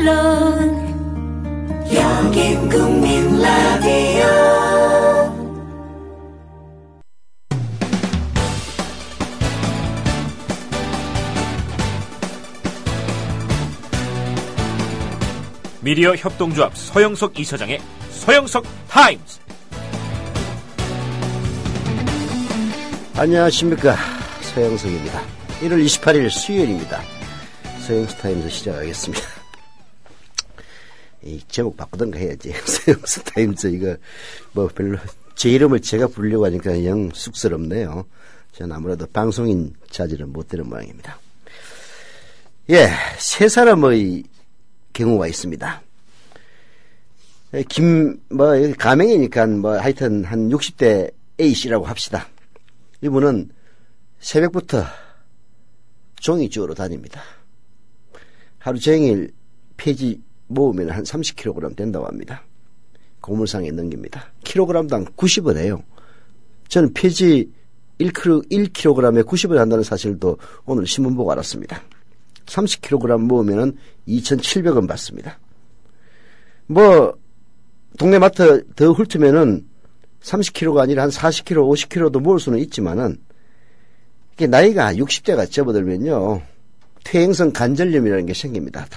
물론 여긴 국민 라디오. 미디어 협동조합 서영석 이사장의 서영석 타임즈. 안녕하십니까, 서영석입니다. 1월 28일 수요일입니다. 서영석 타임즈 시작하겠습니다. 이 제목 바꾸던가 해야지. 서영석 타임즈 이거 뭐 별로 제 이름을 제가 부르려고 하니까 영 쑥스럽네요. 저는 아무래도 방송인 자질은 못 되는 모양입니다. 예, 세 사람의 경우가 있습니다. 가명이니까 하여튼 한 60대 A씨라고 합시다. 이분은 새벽부터 종이 주우러 다닙니다. 하루 종일 폐지 모으면 한 30kg 된다고 합니다. 고물상에 넘깁니다. 킬로그램당 90원이에요. 저는 폐지 1kg에 90원 한다는 사실도 오늘 신문 보고 알았습니다. 30kg 모으면 2,700원 받습니다. 동네 마트 더 훑으면은 30kg가 아니라 한 40kg, 50kg도 모을 수는 있지만은, 이게 나이가 60대가 접어들면요, 퇴행성 관절염이라는 게 생깁니다.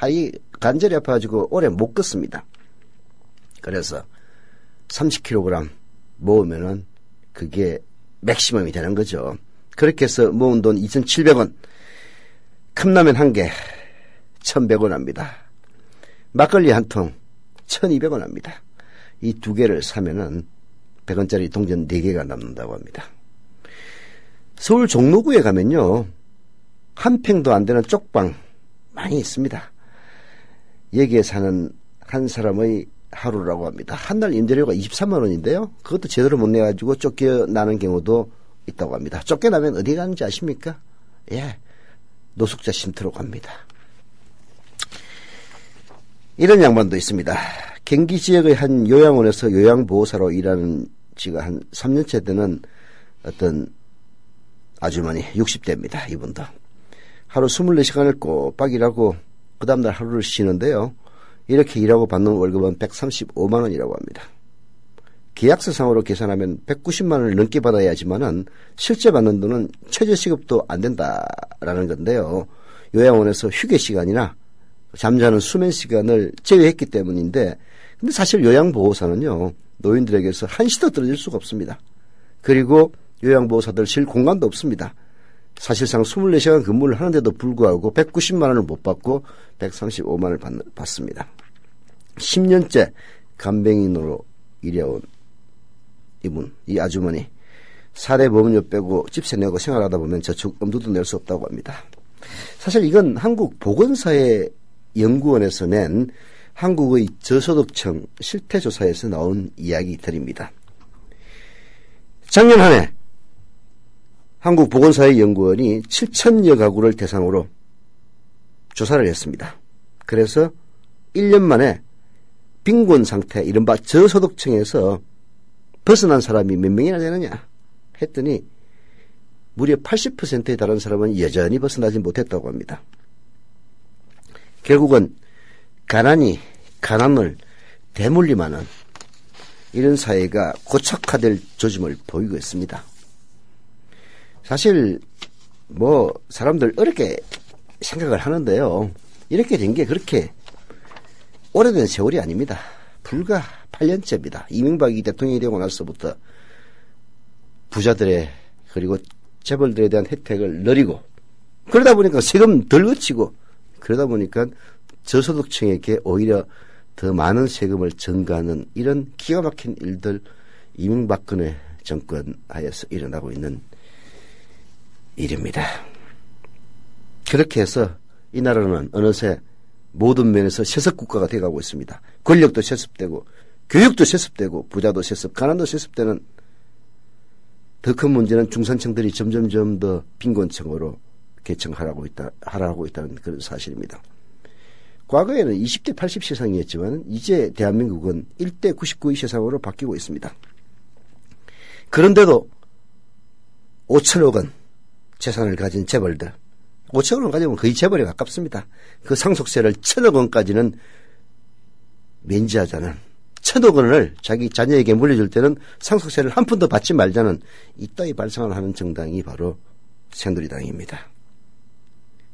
관절이 아파가지고 오래 못 걷습니다. 그래서 30kg 모으면은 그게 맥시멈이 되는 거죠. 그렇게 해서 모은 돈 2,700원. 컵라면 한 개 1,100원 합니다. 막걸리 한 통 1,200원 합니다. 이 두 개를 사면은 100원짜리 동전 4개가 남는다고 합니다. 서울 종로구에 가면요, 한 평도 안 되는 쪽방 많이 있습니다. 여기에 사는 한 사람의 하루라고 합니다. 한 달 임대료가 23만 원인데요. 그것도 제대로 못 내가지고 쫓겨나는 경우도 있다고 합니다. 쫓겨나면 어디 가는지 아십니까? 예, 노숙자 쉼터로 갑니다. 이런 양반도 있습니다. 경기 지역의 한 요양원에서 요양보호사로 일하는 지가 한 3년째 되는 어떤 아주머니, 60대입니다. 이분도. 하루 24시간을 꼬박 일하고 그 다음날 하루를 쉬는데요. 이렇게 일하고 받는 월급은 135만 원이라고 합니다. 계약서상으로 계산하면 190만 원을 넘게 받아야 하지만은 실제 받는 돈은 최저시급도 안 된다라는 건데요. 요양원에서 휴게 시간이나 잠자는 수면 시간을 제외했기 때문인데, 근데 사실 요양보호사는요, 노인들에게서 한시도 떨어질 수가 없습니다. 그리고 요양보호사들 쉴 공간도 없습니다. 사실상 24시간 근무를 하는데도 불구하고 190만 원을 못 받고 135만 원을 받습니다. 10년째 간병인으로 일해온 이분, 이 아주머니, 사례보험료 빼고 집세 내고 생활하다 보면 저축 엄두도 낼 수 없다고 합니다. 사실 이건 한국보건사회연구원에서 낸 한국의 저소득층 실태조사에서 나온 이야기들입니다. 작년 한 해 한국보건사회연구원이 7,000여 가구를 대상으로 조사를 했습니다. 그래서 1년 만에 빈곤 상태, 이른바 저소득층에서 벗어난 사람이 몇 명이나 되느냐 했더니 무려 80%에 달하는 사람은 여전히 벗어나지 못했다고 합니다. 결국은 가난이 가난을 대물림하는 이런 사회가 고착화될 조짐을 보이고 있습니다. 사실 사람들 어렵게 생각을 하는데요. 이렇게 된 게 그렇게 오래된 세월이 아닙니다. 불과 8년째입니다. 이명박이 대통령이 되고 나서부터 부자들의 그리고 재벌들에 대한 혜택을 늘리고, 그러다 보니까 세금 덜 거치고, 그러다 보니까 저소득층에게 오히려 더 많은 세금을 증가하는 이런 기가 막힌 일들, 이명박근혜 정권 하에서 일어나고 있는 일입니다. 그렇게 해서 이 나라는 어느새 모든 면에서 세습국가가 되어가고 있습니다. 권력도 세습되고 교육도 세습되고 부자도 세습, 가난도 세습되는, 더 큰 문제는 중산층들이 점점점 더 빈곤층으로 계층하라고 있다는 그런 사실입니다. 과거에는 20대 80 세상이었지만 이제 대한민국은 1대 99의 세상으로 바뀌고 있습니다. 그런데도 5천억 원 재산을 가진 재벌들, 5천억 원 가지고 거의 재벌에 가깝습니다. 그 상속세를 1,000억 원까지는 면제하자는, 1,000억 원을 자기 자녀에게 물려줄 때는 상속세를 한 푼도 받지 말자는 이따위 발상을 하는 정당이 바로 새누리당입니다.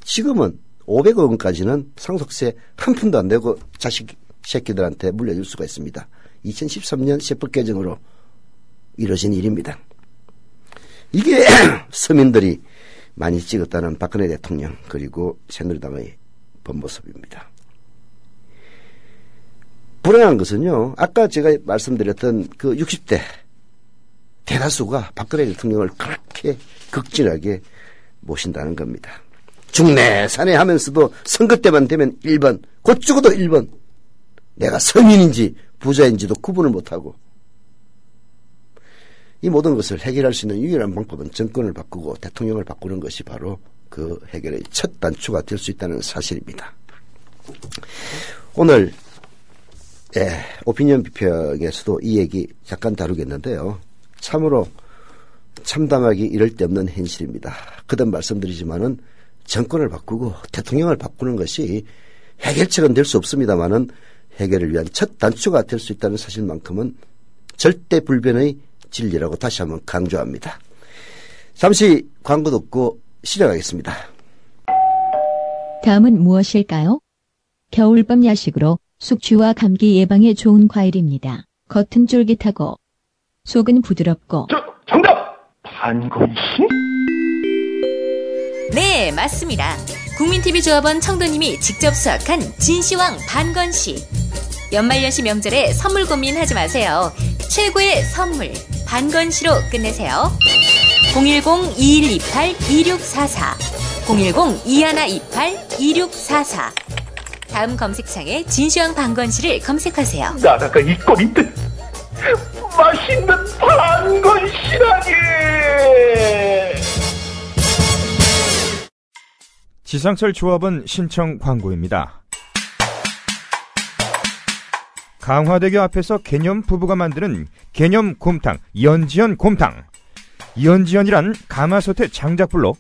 지금은 500억 원까지는 상속세 한 푼도 안 내고 자식 새끼들한테 물려줄 수가 있습니다. 2013년 세법 개정으로 이루어진 일입니다. 이게 서민들이 많이 찍었다는 박근혜 대통령 그리고 새누리당의 본 모습입니다. 불행한 것은요, 아까 제가 말씀드렸던 그 60대 대다수가 박근혜 대통령을 그렇게 극진하게 모신다는 겁니다. 중내산에 하면서도 선거 때만 되면 1번, 곧 죽어도 1번. 내가 성인인지 부자인지도 구분을 못하고, 이 모든 것을 해결할 수 있는 유일한 방법은 정권을 바꾸고 대통령을 바꾸는 것이 바로 그 해결의 첫 단추가 될 수 있다는 사실입니다. 오늘 오피니언 비평에서도 이 얘기 잠깐 다루겠는데요. 참으로 참담하기 이를 데 없는 현실입니다. 그동안 말씀드리지만은 정권을 바꾸고 대통령을 바꾸는 것이 해결책은 될 수 없습니다만은 해결을 위한 첫 단추가 될 수 있다는 사실만큼은 절대 불변의 진리라고 다시 한번 강조합니다. 잠시 광고 듣고 시작하겠습니다. 다음은 무엇일까요? 겨울밤 야식으로 숙취와 감기 예방에 좋은 과일입니다. 겉은 쫄깃하고 속은 부드럽고. 정답! 반건씨? 네, 맞습니다. 국민TV조합원 청도님이 직접 수확한 진시황 반건씨. 연말연시 명절에 선물 고민하지 마세요. 최고의 선물 반건씨로 끝내세요. 010-2128-2644 010-2128-2644 다음 검색창에 진시황 반건씨를 검색하세요. 나라가 있건 있든 맛있는 반건씨라니. 지상철 조합원 신청 광고입니다. 강화대교 앞에서 개념 부부가 만드는 개념 곰탕 연지연 곰탕. 연지연이란 가마솥의 장작불로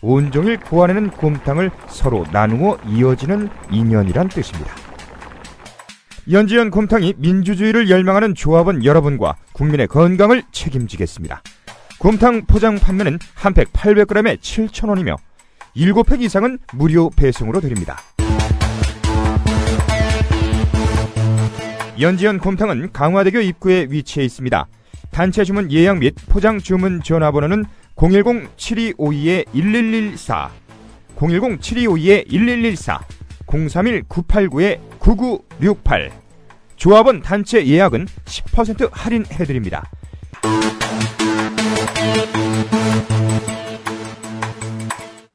온종일 구워내는 곰탕을 서로 나누어 이어지는 인연이란 뜻입니다. 연지연 곰탕이 민주주의를 열망하는 조합원 여러분과 국민의 건강을 책임지겠습니다. 곰탕 포장 판매는 한 팩 800g에 7,000원이며 7팩 이상은 무료 배송으로 드립니다. 연지연 곰탕은 강화대교 입구에 위치해 있습니다. 단체 주문 예약 및 포장 주문 전화번호는 010-7252-1114 010-7252-1114 031-989-9968 조합원 단체 예약은 10% 할인해드립니다.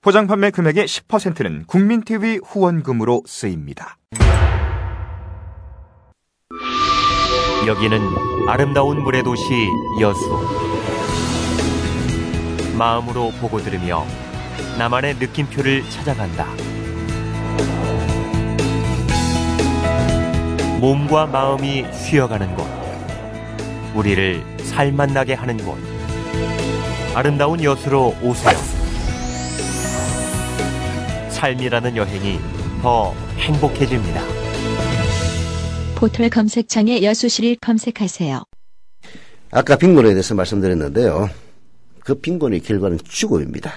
포장 판매 금액의 10%는 국민TV 후원금으로 쓰입니다. 여기는 아름다운 물의 도시 여수. 마음으로 보고 들으며 나만의 느낌표를 찾아간다. 몸과 마음이 쉬어가는 곳, 우리를 살맛나게 하는 곳, 아름다운 여수로 오세요. 삶이라는 여행이 더 행복해집니다. 포털 검색창에 여수시를 검색하세요. 아까 빈곤에 대해서 말씀드렸는데요. 그 빈곤의 결과는 죽음입니다.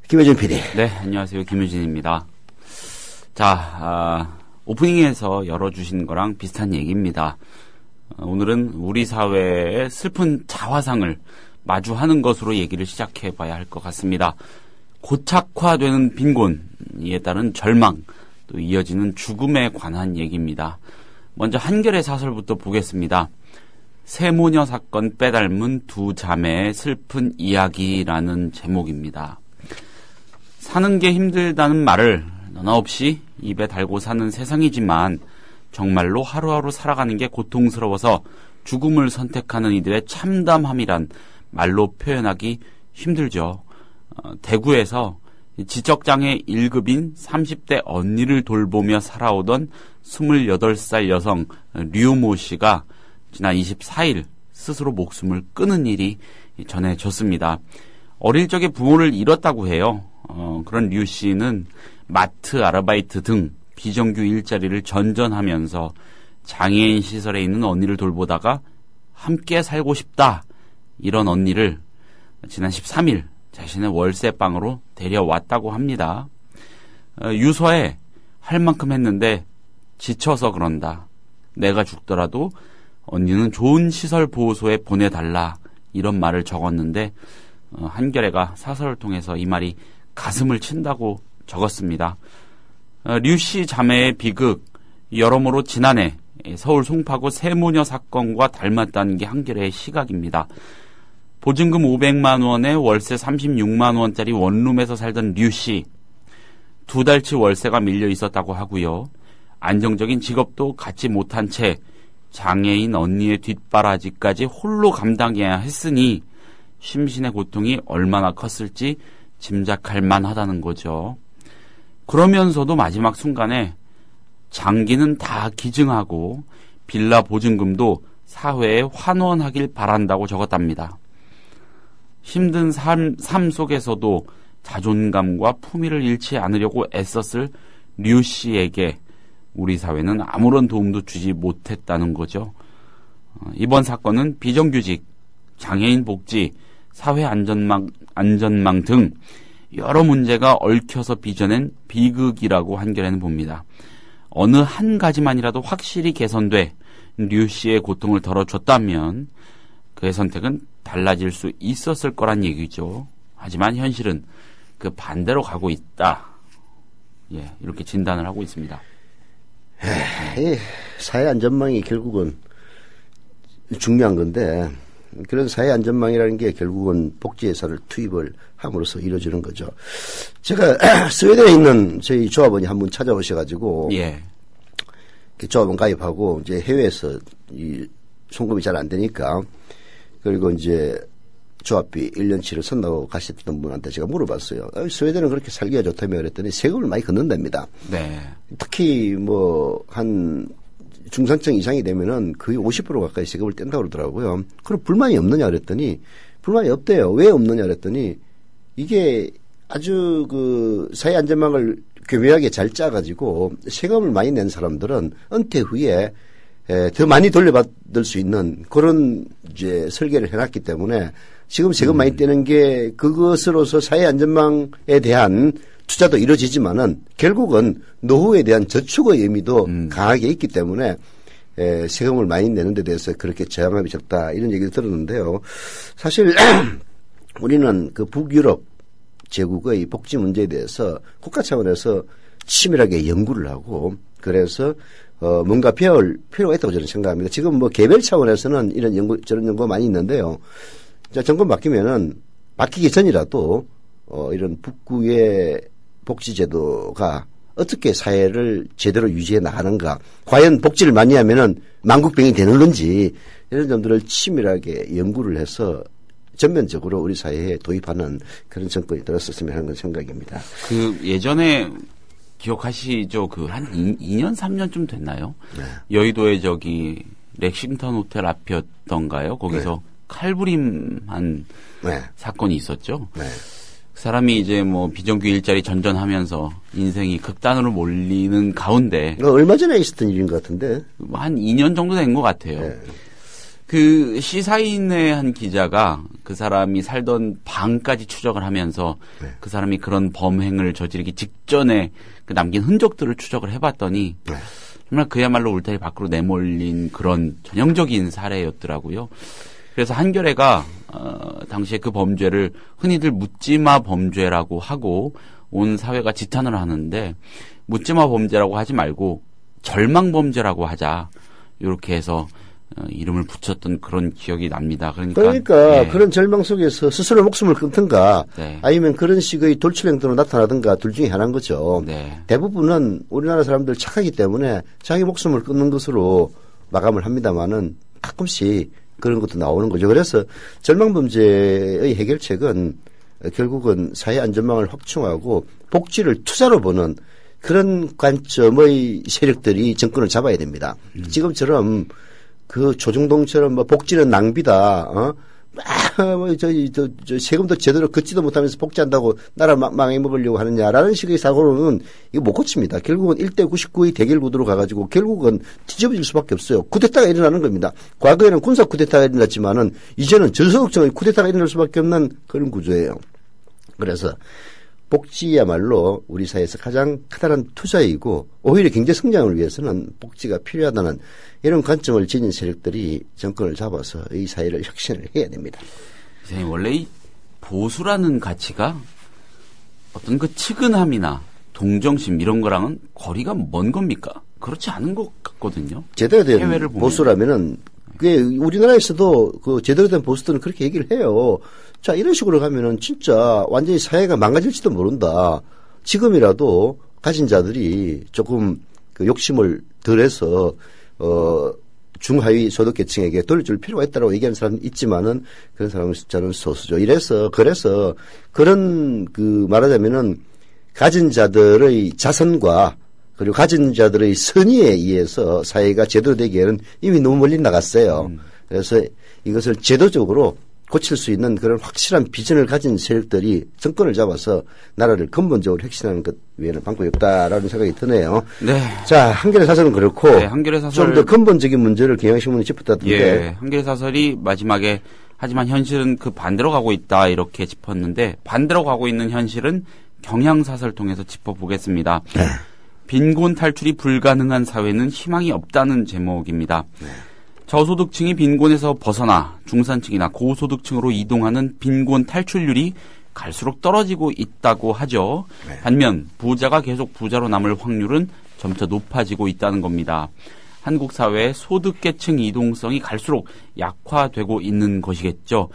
김효진 PD. 네, 안녕하세요. 김효진입니다. 자, 오프닝에서 열어주신 거랑 비슷한 얘기입니다. 오늘은 우리 사회의 슬픈 자화상을 마주하는 것으로 얘기를 시작해 봐야 할 것 같습니다. 고착화되는 빈곤에 따른 절망, 또 이어지는 죽음에 관한 얘기입니다. 먼저 한결의 사설부터 보겠습니다. 세모녀 사건 빼닮은 두 자매의 슬픈 이야기라는 제목입니다. 사는 게 힘들다는 말을 너나 없이 입에 달고 사는 세상이지만 정말로 하루하루 살아가는 게 고통스러워서 죽음을 선택하는 이들의 참담함이란 말로 표현하기 힘들죠. 대구에서 지적장애 1급인 30대 언니를 돌보며 살아오던 28살 여성 류모 씨가 지난 24일 스스로 목숨을 끊은 일이 전해졌습니다. 어릴 적에 부모를 잃었다고 해요. 그런 류 씨는 마트 아르바이트 등 비정규 일자리를 전전하면서 장애인 시설에 있는 언니를 돌보다가 함께 살고 싶다. 이런 언니를 지난 13일 자신의 월세방으로 데려왔다고 합니다. 유서에 할 만큼 했는데 지쳐서 그런다. 내가 죽더라도 언니는 좋은 시설 보호소에 보내달라. 이런 말을 적었는데 한겨레가 사설을 통해서 이 말이 가슴을 친다고 적었습니다. 류 씨 자매의 비극 여러모로 지난해 서울 송파구 세모녀 사건과 닮았다는 게 한겨레의 시각입니다. 보증금 500만 원에 월세 36만 원짜리 원룸에서 살던 류 씨. 2달치 월세가 밀려 있었다고 하고요. 안정적인 직업도 갖지 못한 채 장애인 언니의 뒷바라지까지 홀로 감당해야 했으니 심신의 고통이 얼마나 컸을지 짐작할 만하다는 거죠. 그러면서도 마지막 순간에 장기는 다 기증하고 빌라 보증금도 사회에 환원하길 바란다고 적었답니다. 힘든 삶 속에서도 자존감과 품위를 잃지 않으려고 애썼을 류 씨에게 우리 사회는 아무런 도움도 주지 못했다는 거죠. 이번 사건은 비정규직, 장애인 복지, 사회 안전망 등 여러 문제가 얽혀서 빚어낸 비극이라고 한겨레는 봅니다. 어느 한 가지만이라도 확실히 개선돼 류 씨의 고통을 덜어줬다면 그의 선택은 달라질 수 있었을 거란 얘기죠. 하지만 현실은 그 반대로 가고 있다. 예, 이렇게 진단을 하고 있습니다. 사회 안전망이 결국은 중요한 건데 그런 사회 안전망이라는 게 결국은 복지예산을 투입을 함으로써 이루어지는 거죠. 제가 스웨덴에 있는 저희 조합원이 한 분 찾아오셔가지고 예. 조합원 가입하고 이제 해외에서 이 송금이 잘 안 되니까 그리고 이제 조합비 1년치를 선다고 가셨던 분한테 제가 물어봤어요. 스웨덴은 그렇게 살기가 좋다며 그랬더니 세금을 많이 걷는답니다. 네. 특히 뭐 한 중산층 이상이 되면은 거의 50% 가까이 세금을 뗀다고 그러더라고요. 그럼 불만이 없느냐 그랬더니 불만이 없대요. 왜 없느냐 그랬더니 이게 아주 그 사회 안전망을 교묘하게 잘 짜가지고 세금을 많이 낸 사람들은 은퇴 후에 더 많이 돌려받을 수 있는 그런 이제 설계를 해놨기 때문에 지금 세금 많이 떼는 게 그것으로서 사회 안전망에 대한 투자도 이루어지지만은 결국은 노후에 대한 저축의 의미도 강하게 있기 때문에 세금을 많이 내는 데 대해서 그렇게 저항함이 적다 이런 얘기를 들었는데요. 사실 우리는 그 북유럽 제국의 복지 문제에 대해서 국가 차원에서 치밀하게 연구를 하고 그래서 뭔가 배울 필요가 있다고 저는 생각합니다. 지금 뭐 개별 차원에서는 이런 연구 저런 연구가 많이 있는데요. 자, 정권 바뀌기 전이라도 이런 북구의 복지제도가 어떻게 사회를 제대로 유지해 나가는가, 과연 복지를 많이 하면은 만국병이 되는 건지 이런 점들을 치밀하게 연구를 해서 전면적으로 우리 사회에 도입하는 그런 정권이 들었었으면 하는 생각입니다. 그 예전에 기억하시죠? 그 한 2년 3년쯤 됐나요? 네. 여의도에 저기 렉싱턴 호텔 앞이었던가요? 거기서 네. 칼부림한 네. 사건이 있었죠. 네. 그 사람이 이제 뭐 비정규 일자리 전전하면서 인생이 극단으로 몰리는 가운데 얼마 전에 있었던 일인 것 같은데 한 2년 정도 된 것 같아요. 네. 그 시사인의 한 기자가 그 사람이 살던 방까지 추적을 하면서 네. 그 사람이 그런 범행을 저지르기 직전에 그 남긴 흔적들을 추적을 해봤더니 네. 정말 그야말로 울타리 밖으로 내몰린 그런 전형적인 사례였더라고요. 그래서 한겨레가 당시에 그 범죄를 흔히들 묻지마 범죄라고 하고 온 사회가 지탄을 하는데 묻지마 범죄라고 하지 말고 절망 범죄라고 하자 이렇게 해서 이름을 붙였던 그런 기억이 납니다. 그러니까 예. 그런 절망 속에서 스스로 목숨을 끊든가 네. 아니면 그런 식의 돌출 행동으로 나타나든가 둘 중에 하나인 거죠. 네. 대부분은 우리나라 사람들 착하기 때문에 자기 목숨을 끊는 것으로 마감을 합니다마는 가끔씩 그런 것도 나오는 거죠. 그래서 절망범죄의 해결책은 결국은 사회 안전망을 확충하고 복지를 투자로 보는 그런 관점의 세력들이 정권을 잡아야 됩니다. 지금처럼 그 조중동처럼 뭐 복지는 낭비다, 저 세금도 제대로 걷지도 못하면서 복지한다고 나라 망해먹으려고 하느냐라는 식의 사고로는 이거 못 고칩니다. 결국은 1대 99의 대결 구도로 가가지고 결국은 뒤집어질 수밖에 없어요. 쿠데타가 일어나는 겁니다. 과거에는 군사 쿠데타가 일어났지만은 이제는 저소득층의 쿠데타가 일어날 수밖에 없는 그런 구조예요. 그래서 복지야말로 우리 사회에서 가장 커다란 투자이고 오히려 경제 성장을 위해서는 복지가 필요하다는 이런 관점을 지닌 세력들이 정권을 잡아서 이 사회를 혁신을 해야 됩니다. 선생님, 원래 이 보수라는 가치가 어떤 그 측은함이나 동정심 이런 거랑은 거리가 먼 겁니까? 그렇지 않은 것 같거든요. 제대로 된 보수라면은 그게 우리나라에서도 그 제대로 된 보수들은 그렇게 얘기를 해요. 자, 이런 식으로 가면은 진짜 완전히 사회가 망가질지도 모른다. 지금이라도 가진 자들이 조금 그 욕심을 덜해서 중하위 소득계층에게 돌려줄 필요가 있다고 얘기하는 사람은 있지만은 그런 사람의 숫자는 소수죠. 그래서 그런 그 말하자면은 가진 자들의 자선과 그리고 가진 자들의 선의에 의해서 사회가 제대로 되기에는 이미 너무 멀리 나갔어요. 그래서 이것을 제도적으로 고칠 수 있는 그런 확실한 비전을 가진 세력들이 정권을 잡아서 나라를 근본적으로 혁신하는 것 외에는 방법이 없다라는 생각이 드네요. 네. 자, 한겨레 사설은 그렇고 네, 한겨레 사설 좀 더 근본적인 문제를 경향신문이 짚었다던데. 예, 한겨레 사설이 마지막에 하지만 현실은 그 반대로 가고 있다 이렇게 짚었는데 반대로 가고 있는 현실은 경향사설 통해서 짚어보겠습니다. 네. 빈곤 탈출이 불가능한 사회는 희망이 없다는 제목입니다. 네. 저소득층이 빈곤에서 벗어나 중산층이나 고소득층으로 이동하는 빈곤 탈출률이 갈수록 떨어지고 있다고 하죠. 네. 반면 부자가 계속 부자로 남을 확률은 점차 높아지고 있다는 겁니다. 한국 사회의 소득계층 이동성이 갈수록 약화되고 있는 것이겠죠.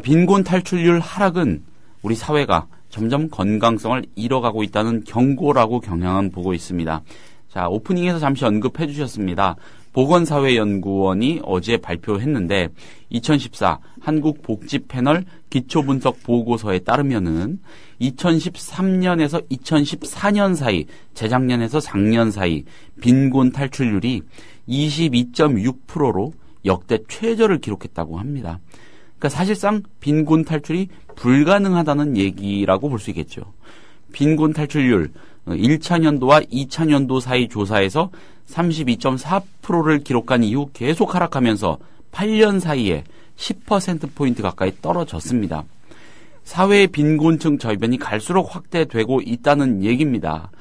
빈곤 탈출률 하락은 우리 사회가 점점 건강성을 잃어가고 있다는 경고라고 경향은 보고 있습니다. 자, 오프닝에서 잠시 언급해 주셨습니다. 보건사회연구원이 어제 발표했는데 2014 한국복지패널 기초분석 보고서에 따르면은 2013년에서 2014년 사이, 재작년에서 작년 사이 빈곤 탈출률이 22.6%로 역대 최저를 기록했다고 합니다. 그러니까 사실상 빈곤 탈출이 불가능하다는 얘기라고 볼 수 있겠죠. 빈곤 탈출률 1차 년도와 2차 년도 사이 조사에서 32.4%를 기록한 이후 계속 하락하면서 8년 사이에 10%포인트 가까이 떨어졌습니다. 사회의 빈곤층 저변이 갈수록 확대되고 있다는 얘기입니다.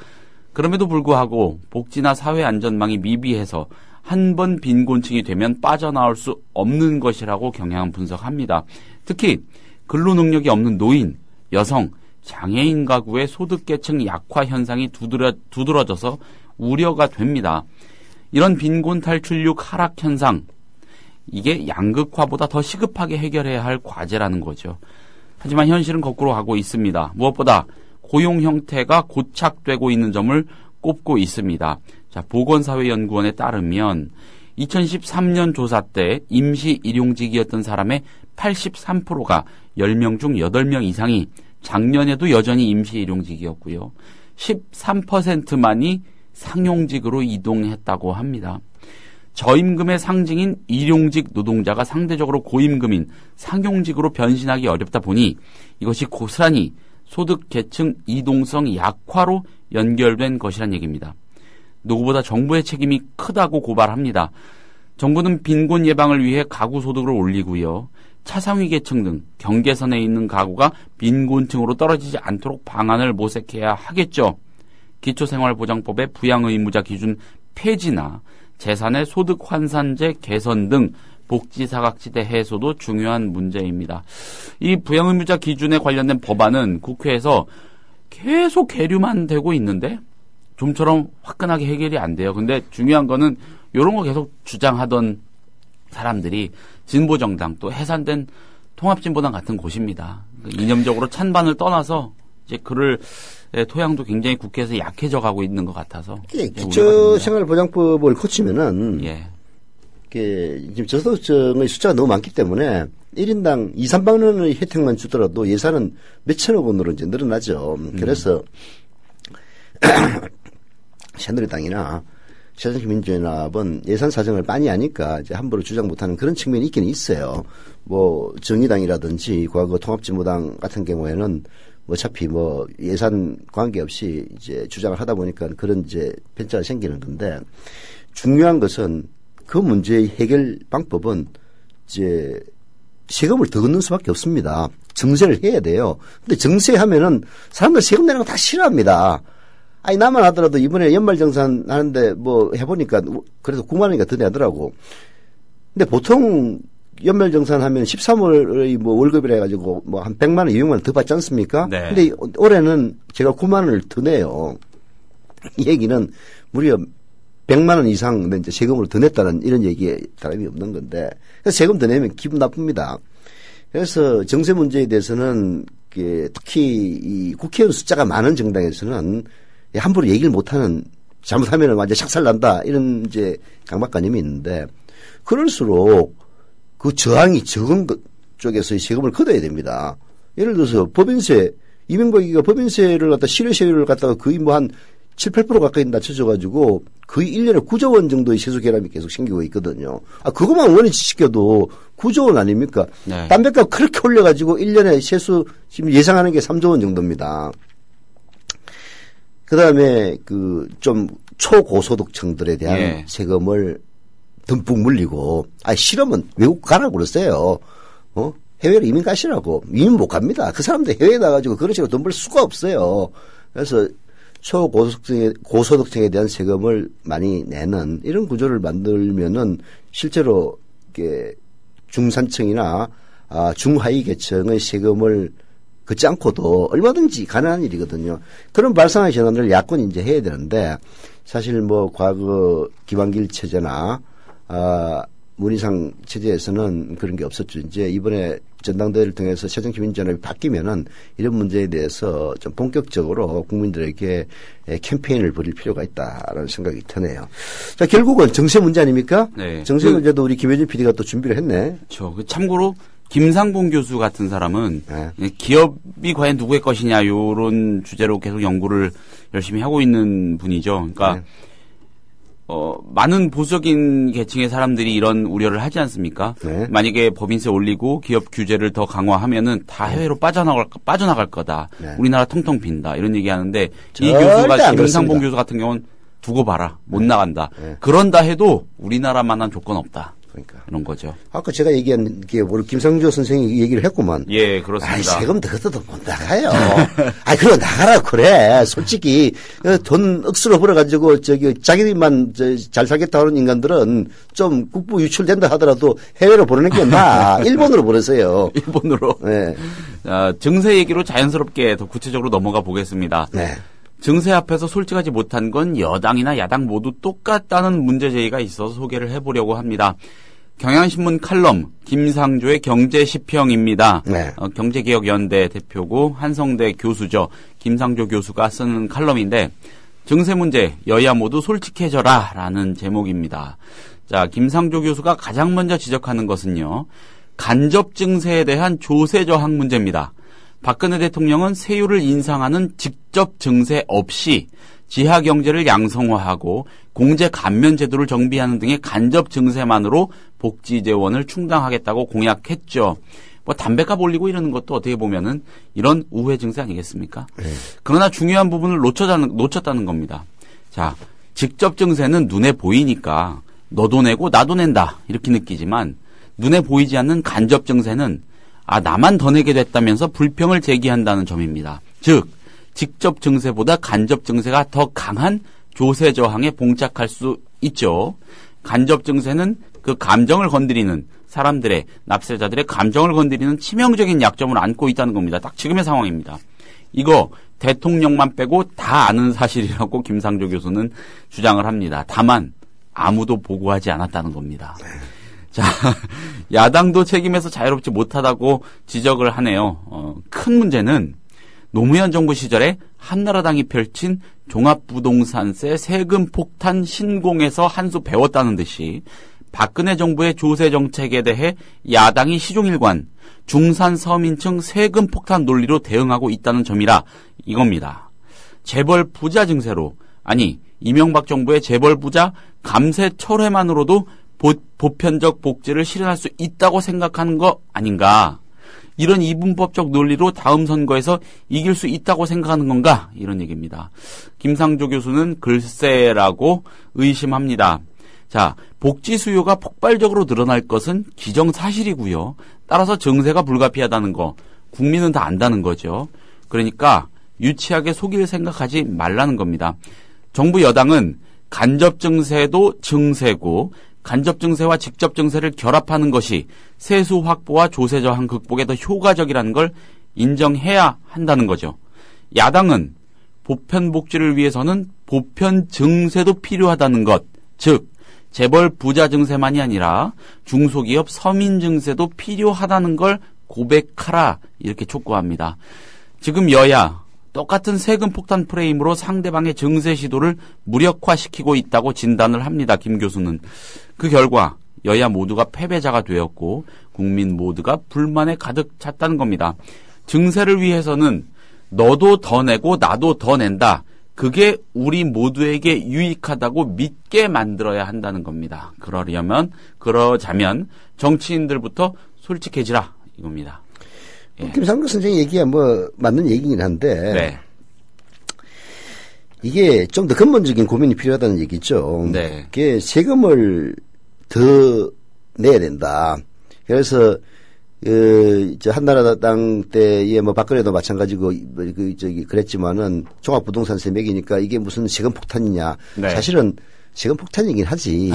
그럼에도 불구하고 복지나 사회 안전망이 미비해서 한 번 빈곤층이 되면 빠져나올 수 없는 것이라고 경향은 분석합니다. 특히 근로능력이 없는 노인, 여성, 장애인 가구의 소득계층 약화 현상이 두드러져서 우려가 됩니다. 이런 빈곤 탈출률 하락 현상, 이게 양극화보다 더 시급하게 해결해야 할 과제라는 거죠. 하지만 현실은 거꾸로 가고 있습니다. 무엇보다 고용 형태가 고착되고 있는 점을 꼽고 있습니다. 자, 보건사회연구원에 따르면 2013년 조사 때 임시 일용직이었던 사람의 83%가 10명 중 8명 이상이 작년에도 여전히 임시 일용직이었고요. 13%만이 상용직으로 이동했다고 합니다. 저임금의 상징인 일용직 노동자가 상대적으로 고임금인 상용직으로 변신하기 어렵다 보니 이것이 고스란히 소득계층 이동성 약화로 연결된 것이란 얘기입니다. 누구보다 정부의 책임이 크다고 고발합니다. 정부는 빈곤 예방을 위해 가구 소득을 올리고요. 차상위 계층 등 경계선에 있는 가구가 빈곤층으로 떨어지지 않도록 방안을 모색해야 하겠죠. 기초생활보장법의 부양의무자 기준 폐지나 재산의 소득 환산제 개선 등 복지 사각지대 해소도 중요한 문제입니다. 이 부양의무자 기준에 관련된 법안은 국회에서 계속 계류만 되고 있는데 좀처럼 화끈하게 해결이 안 돼요. 근데 중요한 거는 이런 거 계속 주장하던 사람들이 진보정당 또 해산된 통합진보당 같은 곳입니다. 이념적으로 찬반을 떠나서 이제 그를 토양도 굉장히 국회에서 약해져 가고 있는 것 같아서. 기초생활보장법을 고치면은 지금 저소득층의 숫자가 너무 많기 때문에 1인당 2, 3만 원의 혜택만 주더라도 예산은 몇천억 원으로 이제 늘어나죠. 그래서 새누리당이나 새정치민주연합은 예산 사정을 빤히 아니까 이제 함부로 주장 못하는 그런 측면이 있긴 있어요. 뭐 정의당이라든지 과거 통합진보당 같은 경우에는 어차피 뭐 예산 관계없이 이제 주장을 하다 보니까 그런 이제 편차가 생기는 건데 중요한 것은 그 문제의 해결 방법은 이제 세금을 더 걷는 수밖에 없습니다. 정세를 해야 돼요. 근데 정세하면은 사람들 세금 내는 거 다 싫어합니다. 아니, 나만 하더라도 이번에 연말정산 하는데 뭐 해보니까 그래도 9만 원인가 더 내더라고. 근데 보통 연말정산 하면 13월의 뭐 월급이라 해가지고 뭐 한 100만 원, 200만 원 더 받지 않습니까? 네. 근데 올해는 제가 9만 원을 더 내요. 이 얘기는 무려 100만 원 이상 이제 세금으로 더 냈다는 이런 얘기에 다름이 없는 건데 그래서 세금 더 내면 기분 나쁩니다. 그래서 정세 문제에 대해서는 특히 이 국회의원 숫자가 많은 정당에서는 함부로 얘기를 못하는 잘못하면 완전 샥살난다 이런 이제 강박관념이 있는데 그럴수록 그 저항이 적은 것 쪽에서의 세금을 걷어야 됩니다. 예를 들어서 법인세 이명박이가 법인세를 갖다 실효세율을 갖다가 거의 뭐 한 7, 8% 가까이 낮춰져가지고 거의 1년에 9조 원 정도의 세수 결함이 계속 생기고 있거든요. 아, 그것만 원위치시켜도 9조 원 아닙니까? 네. 담배값 그렇게 올려가지고 1년에 세수 지금 예상하는 게 3조 원 정도입니다. 그 다음에 그 좀 초고소득층들에 대한 예. 세금을 듬뿍 물리고, 아, 싫으면 외국 가라고 그랬어요. 해외로 이민 가시라고. 이민 못 갑니다. 그 사람들 해외에 나가지고 그런 식으로 돈 벌 수가 없어요. 그래서 고소득층에 대한 세금을 많이 내는 이런 구조를 만들면은 실제로 이게 중산층이나 중하위 계층의 세금을 걷지 않고도 얼마든지 가능한 일이거든요. 그런 발상의 전환을 야권이 이제 해야 되는데 사실 뭐 과거 김한길 체제나 문희상 체제에서는 그런 게 없었죠. 이제 이번에 전당대회를 통해서 새정치민주연합이 바뀌면은 이런 문제에 대해서 좀 본격적으로 국민들에게 캠페인을 벌일 필요가 있다라는 생각이 드네요. 자, 결국은 정세 문제 아닙니까? 네. 정세 문제도 우리 김혜진 PD가 또 준비를 했네. 그렇죠. 참고로 김상봉 교수 같은 사람은 네. 기업이 과연 누구의 것이냐 요런 주제로 계속 연구를 열심히 하고 있는 분이죠. 그러니까 네. 많은 보수적인 계층의 사람들이 이런 우려를 하지 않습니까? 네. 만약에 법인세 올리고 기업 규제를 더 강화하면은 다 해외로 빠져나갈 거다. 네. 우리나라 텅텅 빈다. 이런 얘기하는데 이 절대 교수가 안 김상봉 그렇습니다. 교수 같은 경우는 두고 봐라. 못 나간다. 네. 그런다 해도 우리나라만한 조건 없다. 그러니까. 이런 거죠. 아까 제가 얘기한 게 우리 김상조 선생이 얘기를 했구만. 예, 그렇습니다. 아이, 세금 더 걷어도 못 나가요. 아이, 그럼 나가라 그래. 솔직히 돈 억수로 벌어가지고 자기들만 잘 살겠다 하는 인간들은 좀 국부 유출된다 하더라도 해외로 보내는 게 나아. 일본으로 보내세요. 일본으로. 네. 증세 얘기로 자연스럽게 더 구체적으로 넘어가 보겠습니다. 네. 증세 앞에서 솔직하지 못한 건 여당이나 야당 모두 똑같다는 문제 제기가 있어서 소개를 해보려고 합니다. 경향신문 칼럼 김상조의 경제시평입니다. 네. 경제개혁연대 대표고 한성대 교수죠. 김상조 교수가 쓰는 칼럼인데 증세 문제 여야 모두 솔직해져라라는 제목입니다. 자, 김상조 교수가 가장 먼저 지적하는 것은요. 간접 증세에 대한 조세 저항 문제입니다. 박근혜 대통령은 세율을 인상하는 직접 증세 없이 지하 경제를 양성화하고 공제 감면 제도를 정비하는 등의 간접 증세만으로 복지 재원을 충당하겠다고 공약했죠. 뭐 담배값 올리고 이러는 것도 어떻게 보면은 이런 우회 증세 아니겠습니까? 네. 그러나 중요한 부분을 놓쳤다는 겁니다. 자, 직접 증세는 눈에 보이니까 너도 내고 나도 낸다 이렇게 느끼지만 눈에 보이지 않는 간접 증세는 나만 더 내게 됐다면서 불평을 제기한다는 점입니다. 즉 직접 증세보다 간접 증세가 더 강한 조세 저항에 봉착할 수 있죠. 간접 증세는 그 감정을 건드리는 사람들의 납세자들의 감정을 건드리는 치명적인 약점을 안고 있다는 겁니다. 딱 지금의 상황입니다. 이거 대통령만 빼고 다 아는 사실이라고 김상조 교수는 주장을 합니다. 다만 아무도 보고하지 않았다는 겁니다. 자, 야당도 책임에서 자유롭지 못하다고 지적을 하네요. 큰 문제는 노무현 정부 시절에 한나라당이 펼친 종합부동산세 세금 폭탄 신공에서 한 수 배웠다는 듯이 박근혜 정부의 조세 정책에 대해 야당이 시종일관 중산 서민층 세금 폭탄 논리로 대응하고 있다는 점이라 이겁니다. 재벌 부자 증세로 이명박 정부의 재벌 부자 감세 철회만으로도 보편적 복지를 실현할 수 있다고 생각하는 거 아닌가? 이런 이분법적 논리로 다음 선거에서 이길 수 있다고 생각하는 건가? 이런 얘기입니다. 김상조 교수는 글쎄라고 의심합니다. 자, 복지 수요가 폭발적으로 늘어날 것은 기정사실이고요. 따라서 증세가 불가피하다는 거 국민은 다 안다는 거죠. 그러니까 유치하게 속일 생각하지 말라는 겁니다. 정부 여당은 간접 증세도 증세고 간접 증세와 직접 증세를 결합하는 것이 세수 확보와 조세 저항 극복에 더 효과적이라는 걸 인정해야 한다는 거죠. 야당은 보편 복지를 위해서는 보편 증세도 필요하다는 것, 즉 재벌 부자 증세만이 아니라 중소기업 서민 증세도 필요하다는 걸 고백하라 이렇게 촉구합니다. 지금 여야 똑같은 세금 폭탄 프레임으로 상대방의 증세 시도를 무력화시키고 있다고 진단을 합니다. 김 교수는. 그 결과 여야 모두가 패배자가 되었고 국민 모두가 불만에 가득 찼다는 겁니다. 증세를 위해서는 너도 더 내고 나도 더 낸다. 그게 우리 모두에게 유익하다고 믿게 만들어야 한다는 겁니다. 그러자면 정치인들부터 솔직해지라 이겁니다. 예. 김상조 선생님 얘기가 뭐 맞는 얘기긴 한데 네. 이게 좀 더 근본적인 고민이 필요하다는 얘기죠. 네. 이게 세금을 더 내야 된다. 그래서 한나라당 때에 뭐 박근혜도 마찬가지고 그랬지만은 종합부동산세 매기니까 이게 무슨 세금 폭탄이냐. 네. 사실은 세금 폭탄이긴 하지.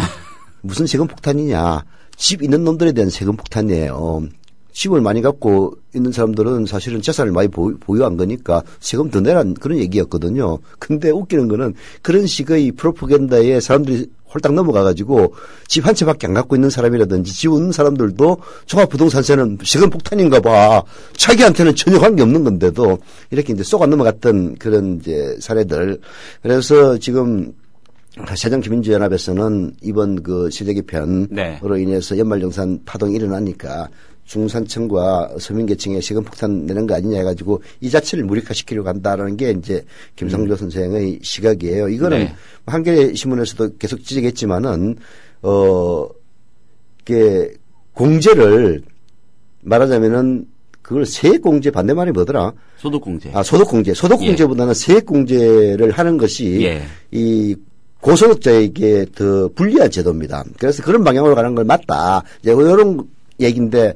무슨 세금 폭탄이냐. 집 있는 놈들에 대한 세금 폭탄이에요. 집을 많이 갖고 있는 사람들은 사실은 재산을 많이 보유한 거니까 세금 더 내란 그런 얘기였거든요. 근데 웃기는 거는 그런 식의 프로파간다에 사람들이 홀딱 넘어가가지고 집 한 채밖에 안 갖고 있는 사람이라든지 집 없는 사람들도 종합부동산세는 세금 폭탄인가 봐. 자기한테는 전혀 관계 없는 건데도 이렇게 이제 쏘가 넘어갔던 그런 이제 사례들. 그래서 지금 새정치민주연합에서는 이번 그 세제 개편으로 네. 인해서 연말정산 파동이 일어나니까 중산층과 서민계층에 세금 폭탄 내는 거 아니냐 해가지고 이 자체를 무력화시키려고 한다라는 게 이제 김상조 선생의 시각이에요. 이거는 네. 한겨레 신문에서도 계속 지적했지만은 이게 공제를 말하자면은 그걸 세액공제 반대말이 뭐더라? 소득공제. 소득공제. 소득공제보다는 예. 세액공제를 하는 것이 예. 이 고소득자에게 더 불리한 제도입니다. 그래서 그런 방향으로 가는 걸 맞다. 이제 이런 얘기인데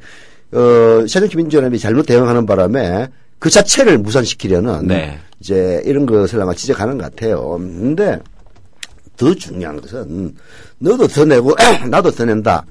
새정치민주연합이 잘못 대응하는 바람에 그 자체를 무산시키려는 네. 이제 이런 것을 아마 지적하는 것 같아요. 근데 더 중요한 것은 너도 더 내고 나도 더 낸다.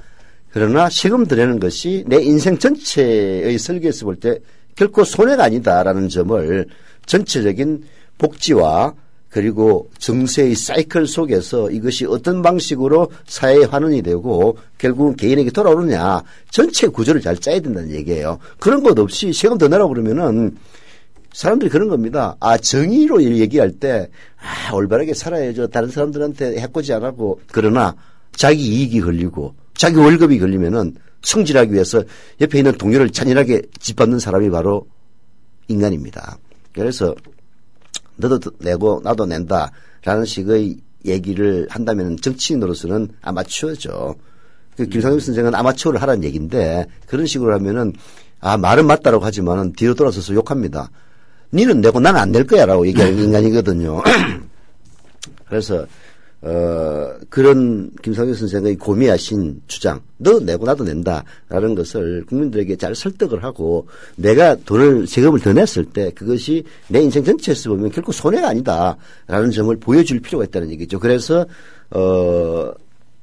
그러나 세금 더 내는 것이 내 인생 전체의 설계에서 볼 때 결코 손해가 아니다라는 점을 전체적인 복지와 그리고 증세의 사이클 속에서 이것이 어떤 방식으로 사회에 환원이 되고 결국은 개인에게 돌아오느냐 전체 구조를 잘 짜야 된다는 얘기예요. 그런 것 없이 세금 더 내라고 그러면은 사람들이 그런 겁니다. 정의로 얘기할 때 올바르게 살아야죠. 다른 사람들한테 해코지 안 하고 그러나 자기 이익이 걸리고 자기 월급이 걸리면은 성질하기 위해서 옆에 있는 동료를 잔인하게 짓밟는 사람이 바로 인간입니다. 그래서 너도 내고 나도 낸다라는 식의 얘기를 한다면 정치인으로서는 아마추어죠. 김상조 선생은 아마추어를 하라는 얘기인데 그런 식으로 하면은 말은 맞다라고 하지만은 뒤로 돌아서서 욕합니다. 니는 내고 나는 안 낼 거야라고 얘기하는 인간이거든요. 그래서 그런 김상조 선생의 고미하신 주장, 너 내고 나도 낸다라는 것을 국민들에게 잘 설득을 하고 내가 세금을 더 냈을 때 그것이 내 인생 전체에서 보면 결코 손해가 아니다라는 점을 보여줄 필요가 있다는 얘기죠. 그래서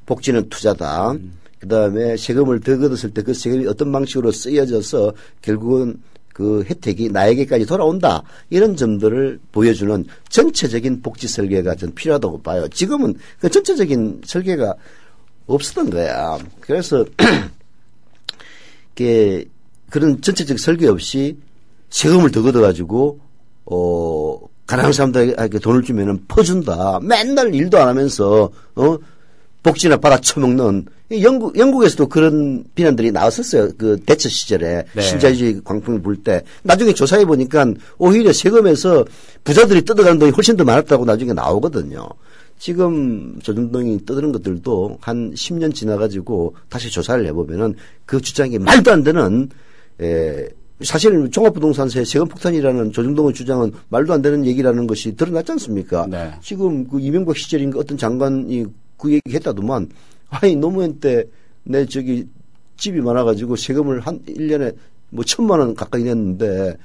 복지는 투자다. 그다음에 세금을 더 걷었을 때 그 세금이 어떤 방식으로 쓰여져서 결국은 그 혜택이 나에게까지 돌아온다. 이런 점들을 보여주는 전체적인 복지 설계가 전 필요하다고 봐요. 지금은 그 전체적인 설계가 없었던 거야. 그래서 그런 전체적 설계 없이 세금을 더 걷어가지고 가난한 사람들에게 돈을 주면은 퍼준다. 맨날 일도 안 하면서 복지나 받아 처먹는 영국에서도 그런 비난들이 나왔었어요. 그 대처 시절에 네. 신자유주의 광풍이 불 때 나중에 조사해 보니까 오히려 세금에서 부자들이 뜯어가는 돈이 훨씬 더 많았다고 나중에 나오거든요. 지금 조중동이 떠드는 것들도 한 10년 지나가지고 다시 조사를 해보면은 그 주장이 말도 안 되는, 사실 종합부동산세 세금 폭탄이라는 조중동의 주장은 말도 안 되는 얘기라는 것이 드러났지 않습니까? 네. 지금 그 이명박 시절인가 어떤 장관이 그 얘기 했다더만, 아니, 노무현 때 내 집이 많아가지고 세금을 한 1년에 뭐 1,000만 원 가까이 냈는데,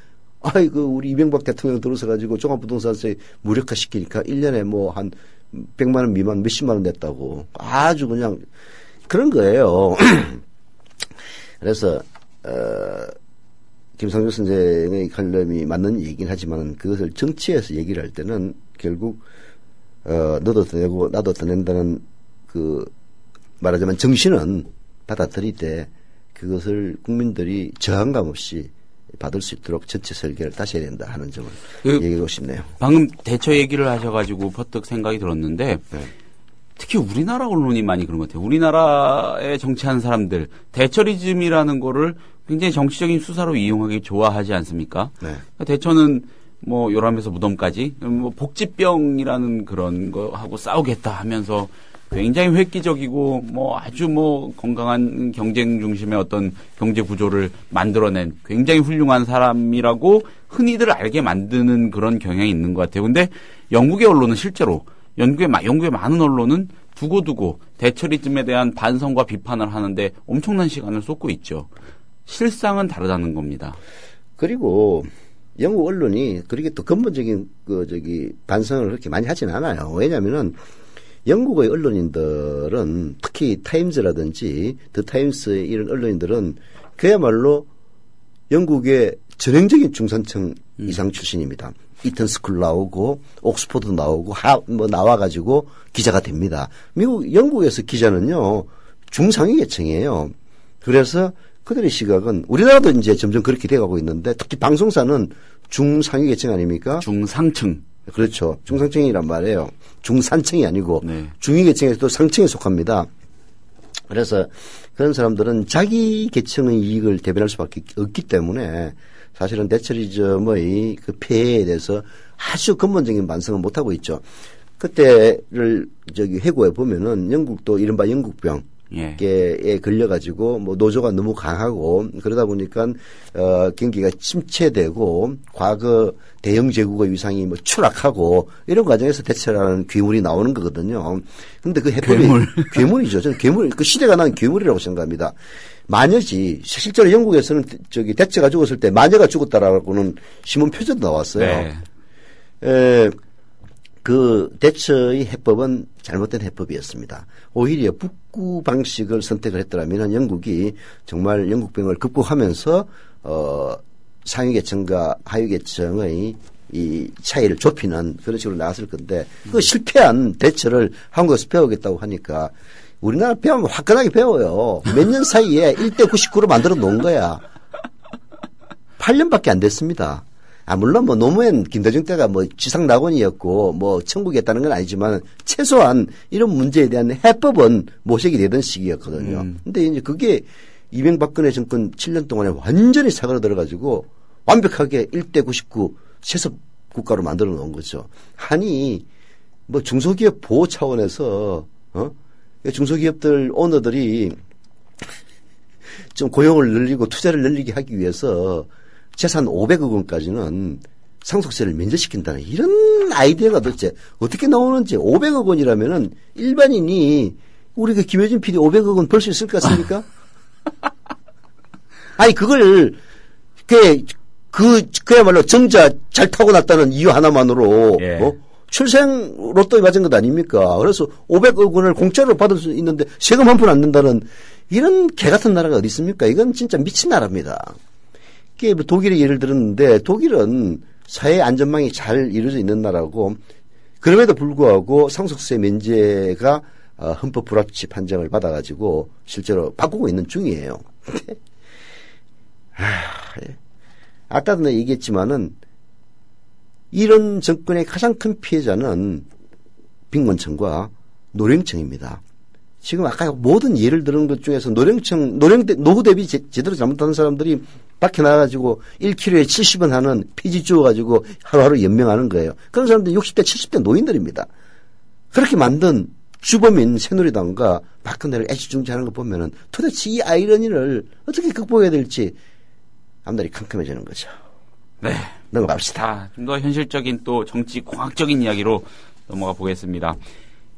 아이, 우리 이명박 대통령 들어서가지고 종합부동산세 무력화시키니까 1년에 뭐 한 100만 원 미만 몇십만 원 냈다고. 아주 그냥 그런 거예요. 그래서, 김상조 선생의 칼럼이 맞는 얘기긴 하지만 그것을 정치에서 얘기를 할 때는 결국, 너도 더 내고 나도 더 낸다는 말하자면 정신은 받아들이되 그것을 국민들이 저항감 없이 받을 수 있도록 전체 설계를 다시 해야 된다 하는 점을 얘기하고 싶네요. 방금 대처 얘기를 하셔가지고 퍼뜩 생각이 들었는데 네. 특히 우리나라 언론이 많이 그런 것 같아요. 우리나라에 정치하는 사람들 대처리즘이라는 거를 굉장히 정치적인 수사로 이용하기 좋아하지 않습니까? 네. 대처는 뭐 요람에서 무덤까지 뭐 복지병이라는 그런 거 하고 싸우겠다 하면서 굉장히 획기적이고 뭐 아주 뭐 건강한 경쟁 중심의 어떤 경제 구조를 만들어낸 굉장히 훌륭한 사람이라고 흔히들 알게 만드는 그런 경향이 있는 것 같아요. 근데 영국의 언론은 실제로 영국의 많은 언론은 두고두고 대처리즘에 대한 반성과 비판을 하는데 엄청난 시간을 쏟고 있죠. 실상은 다르다는 겁니다. 그리고 영국 언론이 그렇게 또 근본적인 반성을 그렇게 많이 하진 않아요. 왜냐면은 영국의 언론인들은 특히 타임즈라든지 더 타임스 이런 언론인들은 그야말로 영국의 전형적인 중산층 이상 출신입니다. 이튼 스쿨 나오고 옥스퍼드 나오고 나와가지고 기자가 됩니다. 영국에서 기자는요 중상위 계층이에요. 그래서 그들의 시각은 우리나라도 이제 점점 그렇게 돼가고 있는데 특히 방송사는 중상위 계층 아닙니까? 중상층. 그렇죠. 중상층이란 말이에요. 중산층이 아니고 네. 중위 계층에서도 상층에 속합니다. 그래서 그런 사람들은 자기 계층의 이익을 대변할 수밖에 없기 때문에 사실은 대처리즘의 그 폐해에 대해서 아주 근본적인 반성을 못하고 있죠. 그때를 해고해 보면은 영국도 이른바 영국병 에 걸려가지고 뭐 노조가 너무 강하고 그러다 보니까 경기가 침체되고 과거 대영 제국의 위상이 뭐 추락하고 이런 과정에서 대처라는 괴물이 나오는 거거든요. 근데 그 해법이 괴물이죠. 저는 그 시대가 난 괴물이라고 생각합니다. 마녀지. 실제로 영국에서는 대처가 죽었을 때 마녀가 죽었다라고는 신문 표제도 나왔어요. 네. 그 대처의 해법은 잘못된 해법이었습니다. 오히려 북구 방식을 선택을 했더라면 영국이 정말 영국병을 극복하면서 상위계층과 하위계층의 이 차이를 좁히는 그런 식으로 나왔을 건데 그 실패한 대처를 한국에서 배우겠다고 하니까 우리나라 배우면 화끈하게 배워요. 몇 년 사이에 1대 99로 만들어 놓은 거야. 8년밖에 안 됐습니다. 물론 뭐 노무현 김대중 때가 뭐 지상낙원이었고 뭐 천국이었다는 건 아니지만 최소한 이런 문제에 대한 해법은 모색이 되던 시기였거든요. 근데 이제 그게 이명박근혜 정권 7년 동안에 완전히 사그라들어가지고 완벽하게 1대 99 세습 국가로 만들어 놓은 거죠. 아니 뭐 중소기업 보호 차원에서 중소기업들 오너들이 좀 고용을 늘리고 투자를 늘리게 하기 위해서 재산 500억 원까지는 상속세를 면제시킨다는 이런 아이디어가 도대체 어떻게 나오는지 500억 원이라면은 일반인이 우리 그 김효진 PD 500억 원 벌 수 있을 것 같습니까? 아니 그걸 그야말로 정자 잘 타고났다는 이유 하나만으로 출생 로또에 맞은 것 아닙니까? 그래서 500억 원을 공짜로 받을 수 있는데 세금 한 푼 안 낸다는 이런 개 같은 나라가 어디 있습니까? 이건 진짜 미친 나라입니다. 뭐 독일의 예를 들었는데 독일은 사회 안전망이 잘 이루어져 있는 나라고 그럼에도 불구하고 상속세 면제가 헌법 불합치 판정을 받아가지고 실제로 바꾸고 있는 중이에요. 아까도 얘기했지만은 이런 정권의 가장 큰 피해자는 빈곤층과 노령층입니다. 지금 아까 모든 예를 들은 것 중에서 노후 대비 제대로 잘못하는 사람들이 밖에 나가가지고 1kg에 70원 하는 피지 주워가지고 하루하루 연명하는 거예요. 그런 사람들이 60대, 70대 노인들입니다. 그렇게 만든 주범인 새누리당과 박근혜를 애지중지하는 거 보면은 도대체 이 아이러니를 어떻게 극복해야 될지 앞날이 캄캄해지는 거죠. 네. 넘어갑시다. 좀 더 현실적인 또 정치 공학적인 이야기로 넘어가 보겠습니다.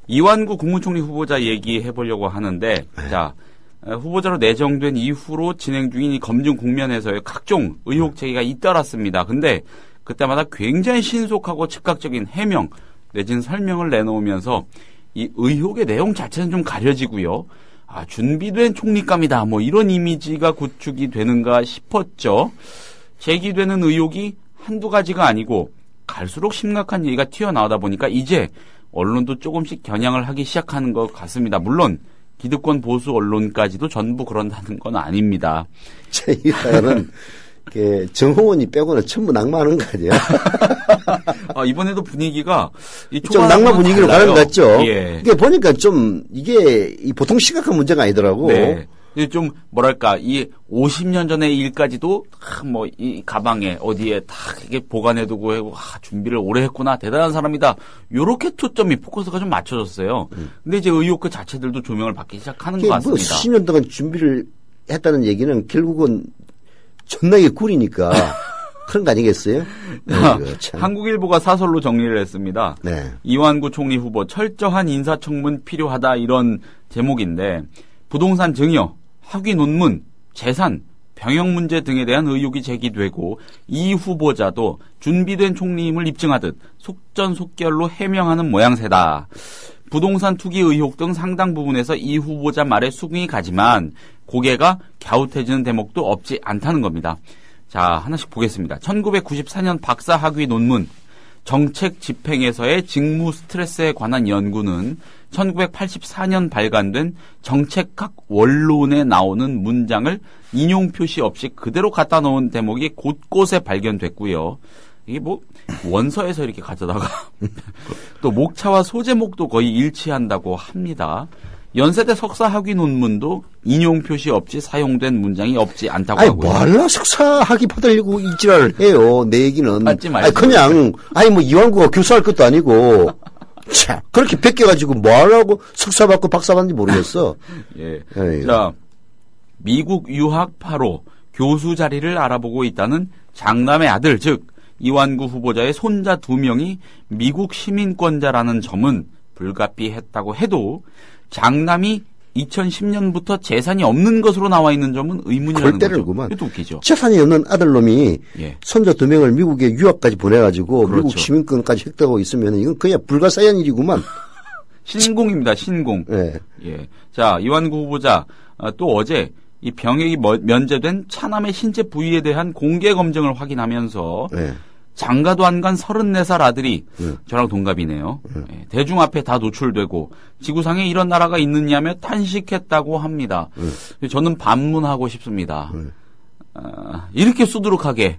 이완구 국무총리 후보자 얘기해 보려고 하는데, 자, 후보자로 내정된 이후로 진행 중인 이 검증 국면에서의 각종 의혹 제기가 잇따랐습니다. 근데 그때마다 굉장히 신속하고 즉각적인 해명 내지는 설명을 내놓으면서 이 의혹의 내용 자체는 좀 가려지고요. 아, 준비된 총리감이다. 뭐 이런 이미지가 구축이 되는가 싶었죠. 제기되는 의혹이 한두 가지가 아니고 갈수록 심각한 얘기가 튀어나오다 보니까 이제 언론도 조금씩 겨냥을 하기 시작하는 것 같습니다. 물론 기득권 보수 언론까지도 전부 그런다는 건 아닙니다. 이 사연은 정홍원이 빼고는 전부 낙마하는 거 아니에요? 이번에도 분위기가 좀 낙마 분위기로 가는 것 같죠? 예. 이게 보니까 좀 이게 보통 심각한 문제가 아니더라고. 네. 좀 뭐랄까 이 50년 전의 일까지도 뭐 이 가방에 어디에 다 이게 보관해두고 하고 준비를 오래 했구나 대단한 사람이다 요렇게 초점이 포커스가 좀 맞춰졌어요. 근데 이제 의혹 그 자체들도 조명을 받기 시작하는 것 같습니다. 뭐 수십 년 동안 준비를 했다는 얘기는 결국은 존나게 구리니까 그런 거 아니겠어요? 한국일보가 사설로 정리를 했습니다. 네. 이완구 총리 후보 철저한 인사청문 필요하다 이런 제목인데 부동산 증여, 학위 논문, 재산, 병역 문제 등에 대한 의혹이 제기되고 이 후보자도 준비된 총리임을 입증하듯 속전속결로 해명하는 모양새다. 부동산 투기 의혹 등 상당 부분에서 이 후보자 말에 수긍이 가지만 고개가 갸웃해지는 대목도 없지 않다는 겁니다. 자, 하나씩 보겠습니다. 1994년 박사 학위 논문 정책 집행에서의 직무 스트레스에 관한 연구는 1984년 발간된 정책학 원론에 나오는 문장을 인용 표시 없이 그대로 갖다 놓은 대목이 곳곳에 발견됐고요. 이게 뭐 원서에서 이렇게 가져다가 또 목차와 소제목도 거의 일치한다고 합니다. 연세대 석사 학위 논문도 인용 표시 없이 사용된 문장이 없지 않다고 하고요. 말라 석사 학위 받으려고 이 지랄을 해요. 내 얘기는. 맞지 말죠. 그냥 뭐 이완구가 교수할 것도 아니고 참 그렇게 베껴가지고 뭐하려고 석사 받고 박사 받는지 모르겠어. 예. 자, 미국 유학 8호 교수 자리를 알아보고 있다는 장남의 아들 즉 이완구 후보자의 손자 2명이 미국 시민권자라는 점은 불가피했다고 해도 장남이 2010년부터 재산이 없는 것으로 나와 있는 점은 의문이라는 거죠. 이것도 웃기죠. 재산이 없는 아들놈이 손자 2명을 미국에 유학까지 보내가지고 그렇죠. 미국 시민권까지 획득하고 있으면 이건 그냥 불가사의한 일이구만. 신공입니다. 신공. 네. 예. 자, 이완구 후보자 또 어제 이 병역이 면제된 차남의 신체 부위에 대한 공개 검증을 확인하면서 장가도 안 간 34살 아들이 저랑 동갑이네요. 대중 앞에 다 노출되고 지구상에 이런 나라가 있느냐며 탄식했다고 합니다. 저는 반문하고 싶습니다. 이렇게 수두룩하게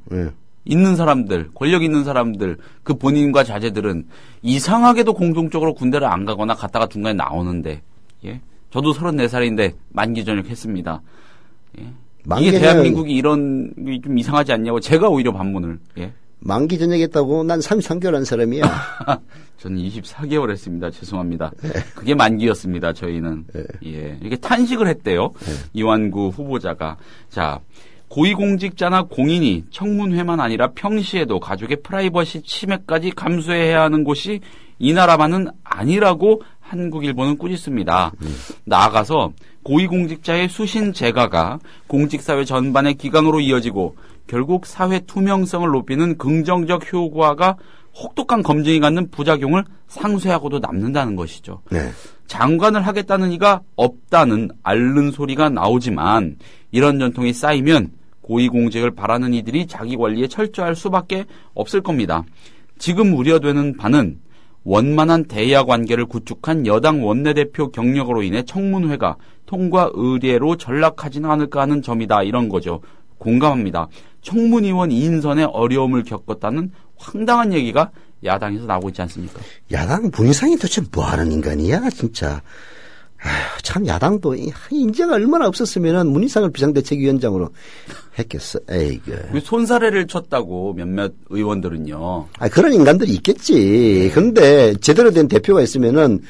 있는 사람들, 권력 있는 사람들, 그 본인과 자제들은 이상하게도 공동적으로 군대를 안 가거나 갔다가 중간에 나오는데, 예? 저도 34살인데 만기 전역했습니다. 예? 이게 대한민국이 이런 좀 이상하지 않냐고 제가 오히려 반문을. 예? 만기 전역했다고 난 33개월 한 사람이야. 저는 24개월 했습니다. 죄송합니다. 그게 만기였습니다. 저희는. 예. 이렇게 탄식을 했대요. 이완구 후보자가. 자, 고위공직자나 공인이 청문회만 아니라 평시에도 가족의 프라이버시 침해까지 감수해야 하는 곳이 이 나라만은 아니라고 한국일보는 꾸짖습니다. 나아가서 고위공직자의 수신 제가가 공직사회 전반의 기강으로 이어지고 결국 사회 투명성을 높이는 긍정적 효과가 혹독한 검증이 갖는 부작용을 상쇄하고도 남는다는 것이죠. 장관을 하겠다는 이가 없다는 앓는 소리가 나오지만 이런 전통이 쌓이면 고위공직을 바라는 이들이 자기 관리에 철저할 수밖에 없을 겁니다. 지금 우려되는 바는 원만한 대야 관계를 구축한 여당 원내대표 경력으로 인해 청문회가 통과 의례로 전락하지는 않을까 하는 점이다. 이런 거죠. 공감합니다. 청문위원 인선에 어려움을 겪었다는 황당한 얘기가 야당에서 나오고 있지 않습니까? 야당 분위상이 도대체 뭐하는 인간이야 진짜. 참 야당도 인재가 얼마나 없었으면은 문희상을 비상대책위원장으로 했겠어. 에이그. 손사래를 쳤다고 몇몇 의원들은요. 그런 인간들이 있겠지. 그런데 제대로 된 대표가 있으면은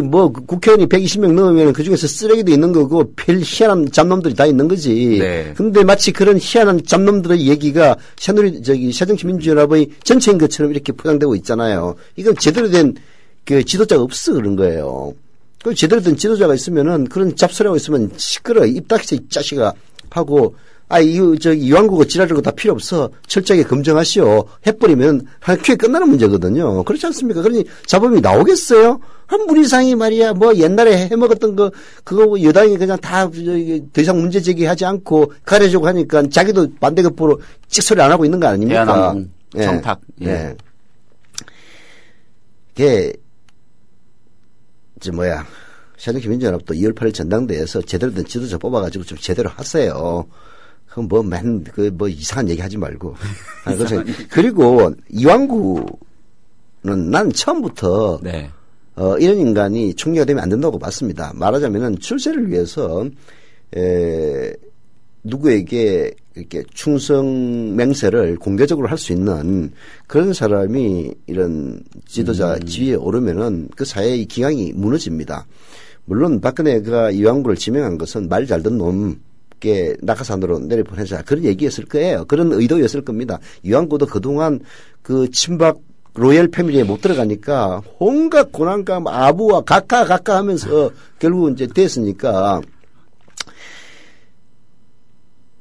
뭐 국회의원이 120명 넘으면 그 중에서 쓰레기도 있는 거고 별 희한한 잡놈들이 다 있는 거지. 네. 근데 마치 그런 희한한 잡놈들의 얘기가 새정치민주연합의 전체인 것처럼 이렇게 포장되고 있잖아요. 이건 제대로 된 그 지도자가 없어 그런 거예요. 그 제대로 된 지도자가 있으면은 그런 잡소리하고 있으면 시끄러. 입 닥쳐 이 자식아 하고 이완구가 지랄이고 다 필요 없어. 철저하게 검증하시오. 해버리면 한 큐에 끝나는 문제거든요. 그렇지 않습니까? 그러니 잡음이 나오겠어요? 한 문희상이 말이야, 뭐 옛날에 해먹었던 그거 여당이 그냥 다 더 이상 문제 제기하지 않고 가려주고 하니까 자기도 반대급부로 찍소리 안 하고 있는 거 아닙니까? 대한항공 청탁. 예. 그게, 새정치민주연합도 2월 8일 전당대회에서 제대로 된 지도자 뽑아가지고 좀 제대로 하세요. 그럼 이상한 얘기 하지 말고. 그리고 이완구는 난 처음부터 네. 이런 인간이 총리가 되면 안 된다고 봤습니다. 말하자면은 출세를 위해서 누구에게 이렇게 충성 맹세를 공개적으로 할 수 있는 그런 사람이 이런 지도자 지위에 오르면은 그 사회의 기강이 무너집니다. 물론 박근혜가 이완구를 지명한 것은 말 잘 듣는 놈께 낙하산으로 내려보내자 그런 얘기였을 거예요. 그런 의도였을 겁니다. 이완구도 그동안 그 친박 로열 패밀리에 못 들어가니까 온갖 고난감 아부와 가까 하면서 결국 이제 됐으니까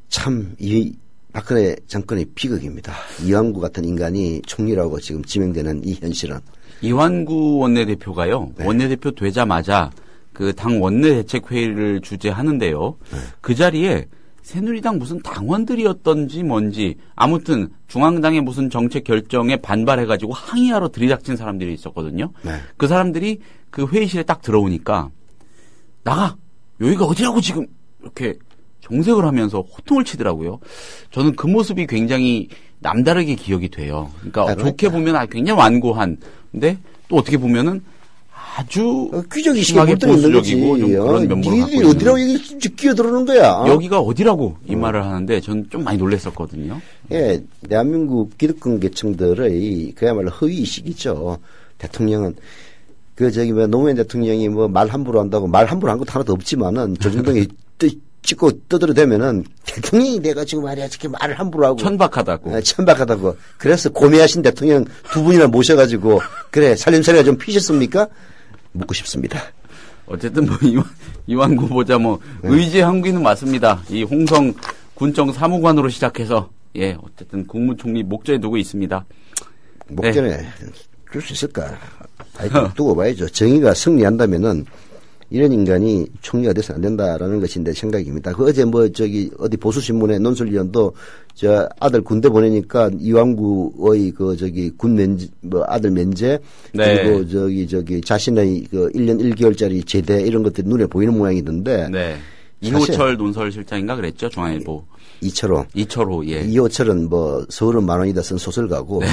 참 이 박근혜 정권의 비극입니다. 이완구 같은 인간이 총리라고 지금 지명되는 이 현실은. 이완구 원내대표가요. 네. 원내대표 되자마자 그 당 원내대책회의를 주재하는데요. 네. 그 자리에 새누리당 무슨 당원들이었던지 뭔지 아무튼 중앙당의 무슨 정책 결정에 반발해가지고 항의하러 들이닥친 사람들이 있었거든요. 네. 그 사람들이 그 회의실에 딱 들어오니까 나가! 여기가 어디라고 지금 이렇게 정색을 하면서 호통을 치더라고요. 저는 그 모습이 굉장히 남다르게 기억이 돼요. 그러니까 좋게 보면 굉장히 완고한 근데 또 어떻게 보면은 아주 귀족이시게 못들어있는 거지. 그런 면모를 갖고 니들이 어디라고 여기 끼어들어오는 거야. 여기가 어디라고 이 말을 하는데 저는 좀 많이 놀랐었거든요. 예, 대한민국 기득권 계층들의 그야말로 허위의식이죠. 대통령은 노무현 대통령이 말 함부로 한다고 말 함부로 한 것도 하나도 없지만은 조중동이 찍고 떠들어대면은 대통령이 돼가지고 말이야 저렇게 말을 함부로 하고 천박하다고. 천박하다고. 그래서 고매하신 대통령 두 분이나 모셔가지고 그래 살림살이가 좀 피셨습니까? 묻고 싶습니다. 어쨌든 이완구 보자 의지의 한국인은 맞습니다. 이 홍성 군청 사무관으로 시작해서 어쨌든 국무총리 목전에 두고 있습니다. 목전에 둘 수 있을까? 두고 봐야죠. 정의가 승리한다면은 이런 인간이 총리가 돼서 안 된다라는 것이 내 생각입니다. 어제 어디 보수신문에 논설위원도 아들 군대 보내니까 이완구의 군 면제, 아들 면제, 네. 그리고 자신의 1년 1개월짜리 제대 이런 것들이 눈에 보이는 모양이던데. 네. 이호철 논설실장인가 그랬죠, 중앙일보. 이철호, 예. 이호철은 서울은 만원이다 쓴 소설가고, 네.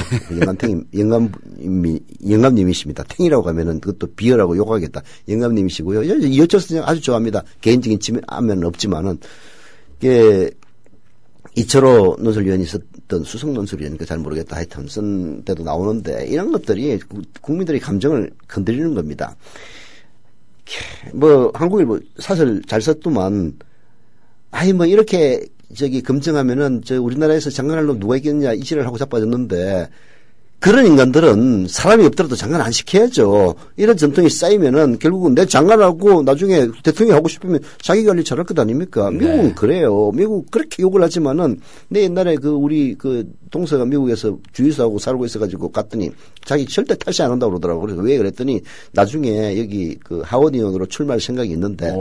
영감님이십니다. 탱이라고 하면은 그것도 비열하고 욕하겠다. 영감님이시고요. 이호철 선생 아주 좋아합니다. 개인적인 지면은 없지만은, 이철호 논설위원이 썼던 수석 논설위원이니까 잘 모르겠다. 하여튼 쓴 데도 나오는데, 이런 것들이 국민들의 감정을 건드리는 겁니다. 한국일보 사설 잘 썼더만, 이렇게, 검증하면은, 우리나라에서 장관할 놈 누가 있겠느냐, 이지를 하고 자빠졌는데, 그런 인간들은 사람이 없더라도 장관 안 시켜야죠. 이런 전통이 쌓이면은, 결국은 내 장관하고 나중에 대통령이 하고 싶으면 자기 관리 잘할 것 아닙니까? 네. 미국은 그래요. 미국 그렇게 욕을 하지만은, 내 옛날에 우리 동서가 미국에서 주유소하고 살고 있어가지고 갔더니, 자기 절대 탈세 안 한다고 그러더라고. 그래서 왜 그랬더니, 나중에 여기 하워드 의원으로 출마할 생각이 있는데,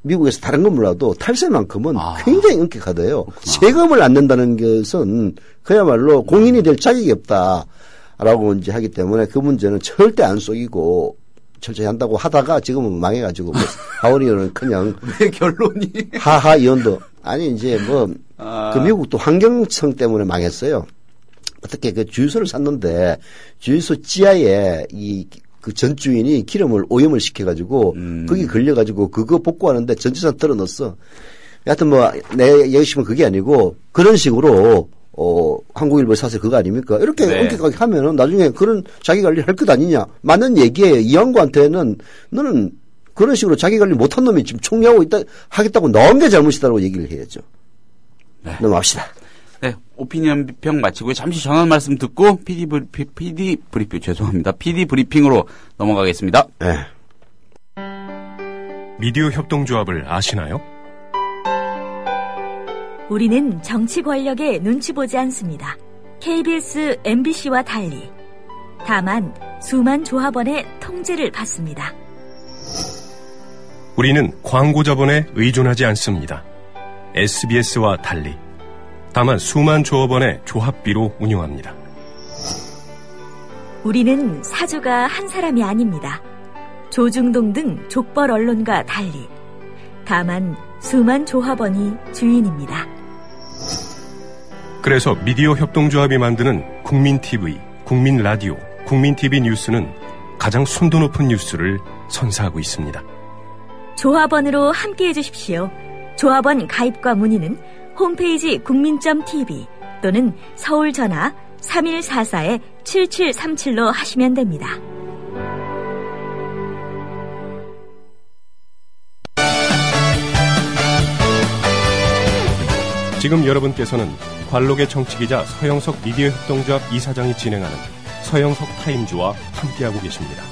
미국에서 다른 건 몰라도 탈세만큼은 굉장히 엄격하대요. 세금을 안 낸다는 것은 그야말로 공인이 될 자격이 없다라고 이제 하기 때문에 그 문제는 절대 안 속이고 철저히 한다고 하다가 지금은 망해가지고 하원 의원은 그냥 왜 결론이 하하 의원도 아니 이제 그 미국도 환경청 때문에 망했어요. 어떻게 주유소를 샀는데 주유소 지하에 그 전 주인이 기름을 오염을 시켜가지고 거기 걸려가지고 그거 복구하는데 전 재산 털어넣었어. 여하튼 뭐 내 열심은 그게 아니고 그런 식으로 한국일보 사설 그거 아닙니까? 이렇게 네. 엄격하게 하면은 나중에 그런 자기 관리 할 것 아니냐. 맞는 얘기예요. 이왕구한테는 너는 그런 식으로 자기 관리 못한 놈이 지금 총리하고 있다 하겠다고 나온 게 잘못이다라고 얘기를 해야죠. 네. 넘어갑시다. 네, 오피니언 비평 마치고 잠시 전화 말씀 듣고 PD 브리핑으로 넘어가겠습니다. 네. 미디어 협동조합을 아시나요? 우리는 정치 권력에 눈치 보지 않습니다. KBS, MBC와 달리. 다만 수만 조합원의 통제를 받습니다. 우리는 광고 자본에 의존하지 않습니다. SBS와 달리. 다만 수만 조합원의 조합비로 운영합니다. 우리는 사주가 한 사람이 아닙니다. 조중동 등 족벌 언론과 달리. 다만 수만 조합원이 주인입니다. 그래서 미디어 협동조합이 만드는 국민TV, 국민라디오, 국민TV 뉴스는 가장 순도 높은 뉴스를 선사하고 있습니다. 조합원으로 함께해 주십시오. 조합원 가입과 문의는 홈페이지 국민.tv 또는 서울 전화 3144-7737로 하시면 됩니다. 지금 여러분께서는 관록의 정치기자 서영석 미디어 협동조합 이사장이 진행하는 서영석 타임즈와 함께하고 계십니다.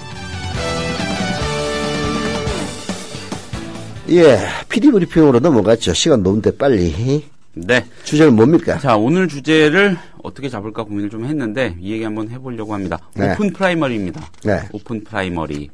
예, PD 브리핑으로 넘어갔죠. 시간 너무데 빨리. 네. 주제는 뭡니까? 자, 오늘 주제를 어떻게 잡을까 고민을 좀 했는데 이 얘기 한번 해보려고 합니다. 네. 오픈 프라이머리입니다. 네. 오픈 프라이머리.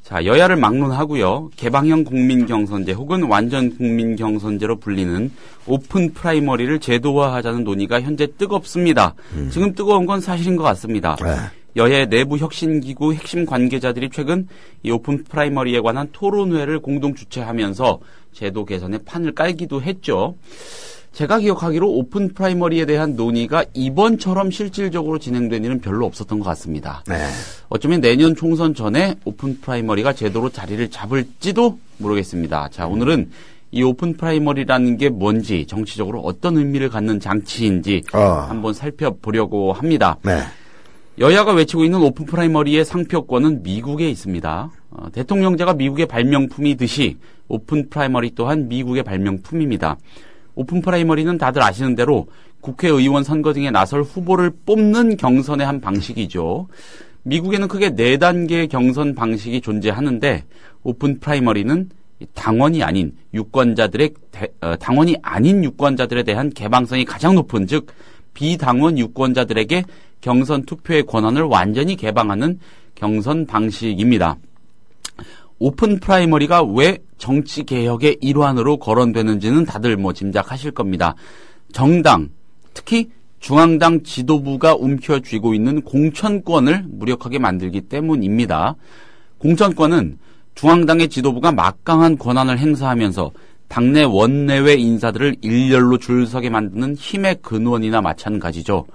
자, 여야를 막론하고요. 개방형 국민경선제 혹은 완전 국민경선제로 불리는 오픈 프라이머리를 제도화하자는 논의가 현재 뜨겁습니다. 지금 뜨거운 건 사실인 것 같습니다. 네. 여야 내부 혁신기구 핵심 관계자들이 최근 이 오픈 프라이머리에 관한 토론회를 공동 주최하면서 제도 개선의 판을 깔기도 했죠. 제가 기억하기로 오픈 프라이머리에 대한 논의가 이번처럼 실질적으로 진행된 일은 별로 없었던 것 같습니다. 네. 어쩌면 내년 총선 전에 오픈 프라이머리가 제대로 자리를 잡을지도 모르겠습니다. 자, 오늘은 이 오픈 프라이머리라는 게 뭔지, 정치적으로 어떤 의미를 갖는 장치인지 한번 살펴보려고 합니다. 네. 여야가 외치고 있는 오픈 프라이머리의 상표권은 미국에 있습니다. 대통령제가 미국의 발명품이듯이 오픈 프라이머리 또한 미국의 발명품입니다. 오픈 프라이머리는 다들 아시는 대로 국회의원 선거 등에 나설 후보를 뽑는 경선의 한 방식이죠. 미국에는 크게 4단계의 경선 방식이 존재하는데 오픈 프라이머리는 당원이 아닌 유권자들에 대한 개방성이 가장 높은, 즉 비당원 유권자들에게 경선 투표의 권한을 완전히 개방하는 경선 방식입니다. 오픈 프라이머리가 왜 정치 개혁의 일환으로 거론되는지는 다들 짐작하실 겁니다. 정당, 특히 중앙당 지도부가 움켜쥐고 있는 공천권을 무력하게 만들기 때문입니다. 공천권은 중앙당의 지도부가 막강한 권한을 행사하면서 당내 원내외 인사들을 일렬로 줄 서게 만드는 힘의 근원이나 마찬가지죠.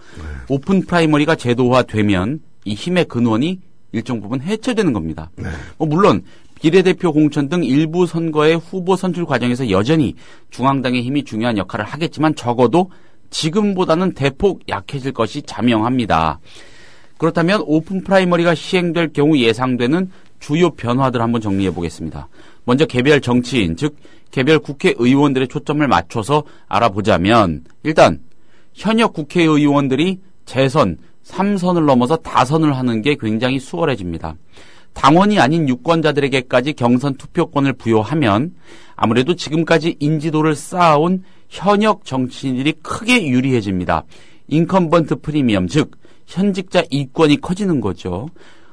오픈 프라이머리가 제도화되면 이 힘의 근원이 일정 부분 해체되는 겁니다. 물론 비례대표 공천 등 일부 선거의 후보 선출 과정에서 여전히 중앙당의 힘이 중요한 역할을 하겠지만 적어도 지금보다는 대폭 약해질 것이 자명합니다. 그렇다면 오픈 프라이머리가 시행될 경우 예상되는 주요 변화들을 한번 정리해 보겠습니다. 먼저 개별 정치인, 즉 개별 국회의원들의 초점을 맞춰서 알아보자면 일단 현역 국회의원들이 재선 3선을 넘어서 다선을 하는 게 굉장히 수월해집니다. 당원이 아닌 유권자들에게까지 경선 투표권을 부여하면 아무래도 지금까지 인지도를 쌓아온 현역 정치인들이 크게 유리해집니다. 인컴번트 프리미엄, 즉 현직자 이권이 커지는 거죠.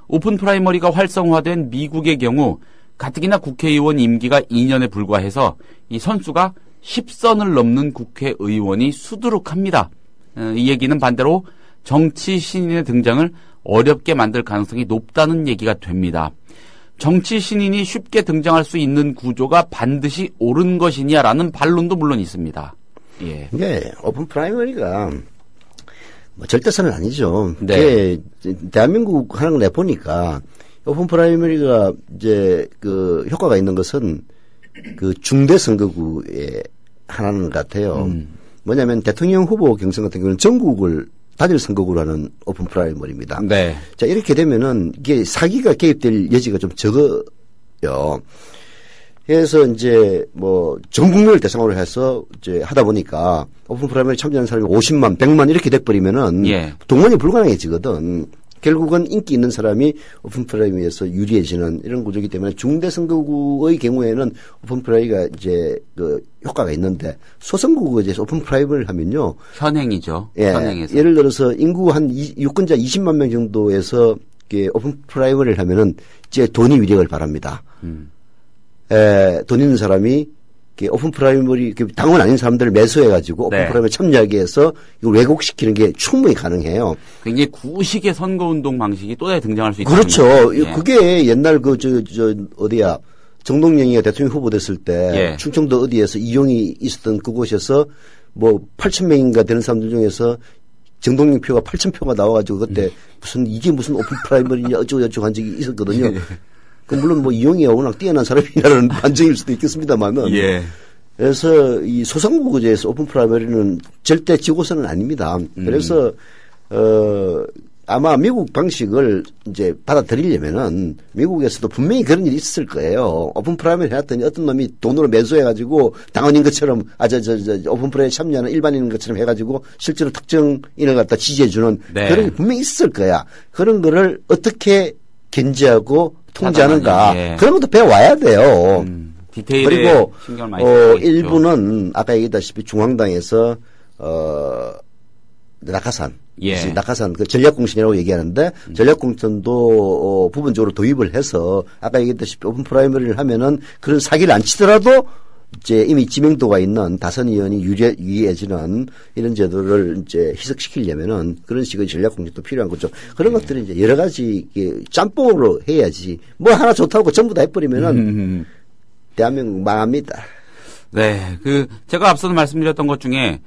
오픈 프라이머리가 활성화된 미국의 경우 가뜩이나 국회의원 임기가 2년에 불과해서 이 선수가 10선을 넘는 국회의원이 수두룩합니다. 이 얘기는 반대로 정치 신인의 등장을 어렵게 만들 가능성이 높다는 얘기가 됩니다. 정치 신인이 쉽게 등장할 수 있는 구조가 반드시 옳은 것이냐라는 반론도 물론 있습니다. 예. 이게 오픈 프라이머리가 절대선은 아니죠. 네. 대한민국 하는 거 내보니까 오픈 프라이머리가 이제 그 효과가 있는 것은 그 중대 선거구의 하나는 것 같아요. 뭐냐면 대통령 후보 경선 같은 경우는 전국을 단일 선거구로 하는 오픈 프라이머리입니다. 네. 자, 이렇게 되면은 이게 사기가 개입될 여지가 좀 적어요. 그래서 이제 뭐 전 국민을 대상으로 해서 이제 하다 보니까 오픈 프라이머리 참여하는 사람이 50만, 100만 이렇게 돼버리면은 예. 동원이 불가능해지거든. 결국은 인기 있는 사람이 오픈 프라이머리에서 유리해지는 이런 구조이기 때문에 중대 선거구의 경우에는 오픈 프라이머리가 이제 그 효과가 있는데 소선거구에 대해서 오픈 프라이머리를 하면요. 현행이죠. 예. 현행에서. 예를 들어서 인구 한 유권자 20만 명 정도에서 오픈 프라이머리를 하면은 이제 돈이 위력을 발합니다. 돈 있는 사람이 오픈 프라이머리 당원 아닌 사람들을 매수해가지고 오픈 네. 프라이머리 참여하게 해서 이걸 왜곡시키는 게 충분히 가능해요. 굉장히 구식의 선거운동 방식이 또다시 등장할 수 있습니다. 그렇죠. 예. 그게 옛날 어디야 정동영이가 대통령 후보 됐을 때 예. 충청도 어디에서 이용이 있었던 그곳에서 뭐 8,000명인가 되는 사람들 중에서 정동영 표가 8,000표가 나와가지고 그때 이게 무슨 오픈 프라이머리냐 어쩌고저쩌고 한 적이 있었거든요. 그 물론 뭐 이용이가 워낙 뛰어난 사람이라는 반증일 수도 있겠습니다만은. 예. 그래서 이 소선거구제에서 오픈 프라이머리는 절대 지고서는 아닙니다. 그래서 아마 미국 방식을 이제 받아들이려면은 미국에서도 분명히 그런 일이 있었을 거예요. 오픈 프라이머리 해놨더니 어떤 놈이 돈으로 매수해가지고 당원인 것처럼 오픈 프라이머리 참여하는 일반인인 것처럼 해가지고 실제로 특정인을 갖다 지지해주는 네. 그런 게 분명히 있을 거야. 그런 거를 어떻게 견제하고 통제하는가 예. 그런 것도 배워와야 돼요. 디테일에 그리고 신경을 많이 써야 되겠죠. 일부는 아까 얘기했다시피 중앙당에서 낙하산, 예. 낙하산 그 전략공천이라고 얘기하는데 전략공천도 부분적으로 도입을 해서 아까 얘기했다시피 오픈 프라이머리를 하면은 그런 사기를 안 치더라도 이제 이미 지명도가 있는 다선 의원이 유리해지는 이런 제도를 이제 희석시키려면은 그런 식의 전략공천도 필요한 거죠. 그런 것들이 이제 여러 가지 짬뽕으로 해야지 뭐 하나 좋다고 전부 다 해버리면은 대한민국 망합니다. 네. 제가 앞서도 말씀드렸던 것 중에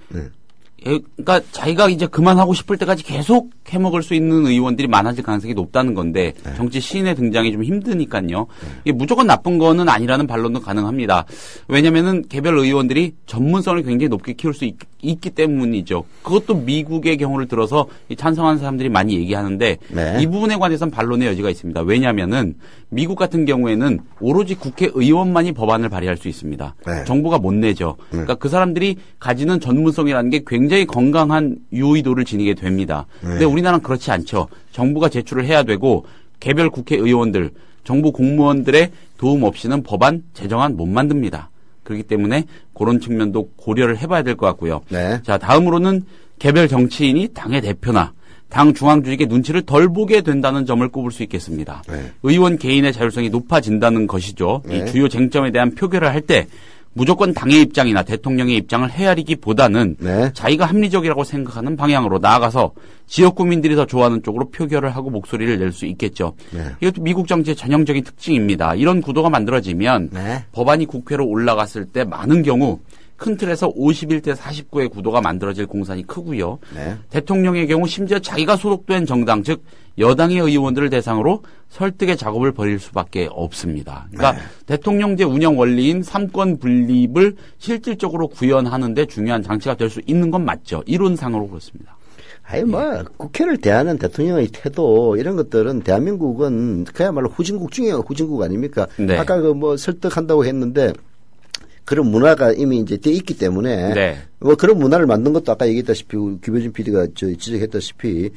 그러니까 자기가 이제 그만하고 싶을 때까지 계속 해먹을 수 있는 의원들이 많아질 가능성이 높다는 건데 정치 시인의 등장이 좀 힘드니까요. 이게 무조건 나쁜 거는 아니라는 반론도 가능합니다. 왜냐면은 개별 의원들이 전문성을 굉장히 높게 키울 수 있기 때문이죠. 그것도 미국의 경우를 들어서 찬성하는 사람들이 많이 얘기하는데 네. 이 부분에 관해서는 반론의 여지가 있습니다. 왜냐면은 미국 같은 경우에는 오로지 국회의원만이 법안을 발의할 수 있습니다. 네. 정부가 못 내죠. 그러니까 그 사람들이 가지는 전문성이라는 게 굉장히 건강한 유의도를 지니게 됩니다. 근데 우리나라는 그렇지 않죠. 정부가 제출을 해야 되고 개별 국회의원들, 정부 공무원들의 도움 없이는 법안, 제정안 못 만듭니다. 그렇기 때문에 그런 측면도 고려를 해봐야 될 것 같고요. 네. 자, 다음으로는 개별 정치인이 당의 대표나 당 중앙조직의 눈치를 덜 보게 된다는 점을 꼽을 수 있겠습니다. 네. 의원 개인의 자율성이 높아진다는 것이죠. 네. 이 주요 쟁점에 대한 표결을 할 때 무조건 당의 입장이나 대통령의 입장을 헤아리기보다는 네. 자기가 합리적이라고 생각하는 방향으로 나아가서 지역 구민들이 더 좋아하는 쪽으로 표결을 하고 목소리를 낼 수 있겠죠. 네. 이것도 미국 정치의 전형적인 특징입니다. 이런 구도가 만들어지면 네. 법안이 국회로 올라갔을 때 많은 경우 큰 틀에서 51대 49의 구도가 만들어질 공산이 크고요. 네. 대통령의 경우 심지어 자기가 소속된 정당, 즉 여당의 의원들을 대상으로 설득의 작업을 벌일 수밖에 없습니다. 그러니까 네. 대통령제 운영 원리인 삼권 분립을 실질적으로 구현하는 데 중요한 장치가 될 수 있는 건 맞죠. 이론상으로 그렇습니다. 국회를 대하는 대통령의 태도 이런 것들은 대한민국은 그야말로 후진국 중에 후진국 아닙니까? 네. 아까 설득한다고 했는데 그런 문화가 이미 이제 돼 있기 때문에 네. 그런 문화를 만든 것도 아까 얘기했다시피 김효진 PD가 지적했다시피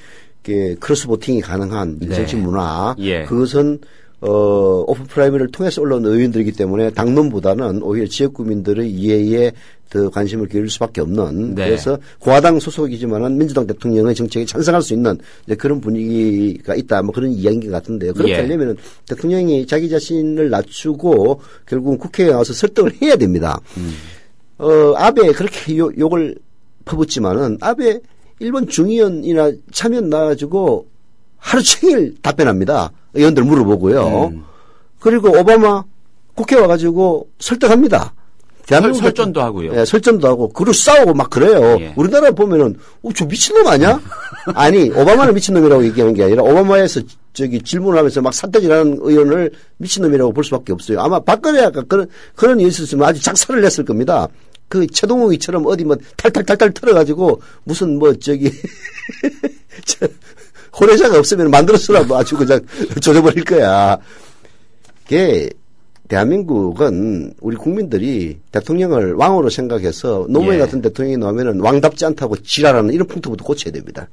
크로스 보팅이 가능한 네. 정치 문화 예. 그것은 오픈 프라이머리를 통해서 올라온 의원들이기 때문에 당론보다는 오히려 지역 구민들의 이해에 더 관심을 기울일 수밖에 없는 네. 그래서 공화당 소속이지만은 민주당 대통령의 정책에 찬성할 수 있는 그런 분위기가 있다 뭐 그런 이야기인 것 같은데요. 그렇게 예. 하려면은 대통령이 자기 자신을 낮추고 결국은 국회에 와서 설득을 해야 됩니다. 아베 그렇게 욕을 퍼붓지만은 아베 일본 중의원이나 참여연 나와가지고 하루 종일 답변합니다. 의원들 물어보고요. 그리고 오바마 국회 와가지고 설득합니다. 설전도 하고요. 예, 설전도 하고, 그리고 싸우고 막 그래요. 예. 우리나라 보면은, 저 미친놈 아니야? 아니, 오바마는 미친놈이라고 얘기하는 게 아니라, 오바마에서 질문을 하면서 막 삿대질하는 의원을 미친놈이라고 볼 수밖에 없어요. 아마 박근혜가 그런 일이 있었으면 아주 작살을 냈을 겁니다. 그 최동욱이처럼 어디 뭐 탈탈탈탈 털어가지고 무슨 호래자가 없으면 만들어서라도 아주 그냥 조져버릴 거야. 그게 대한민국은 우리 국민들이 대통령을 왕으로 생각해서 노무현 같은 대통령이 나오면은 왕답지 않다고 지랄하는 이런 풍토부터 고쳐야 됩니다.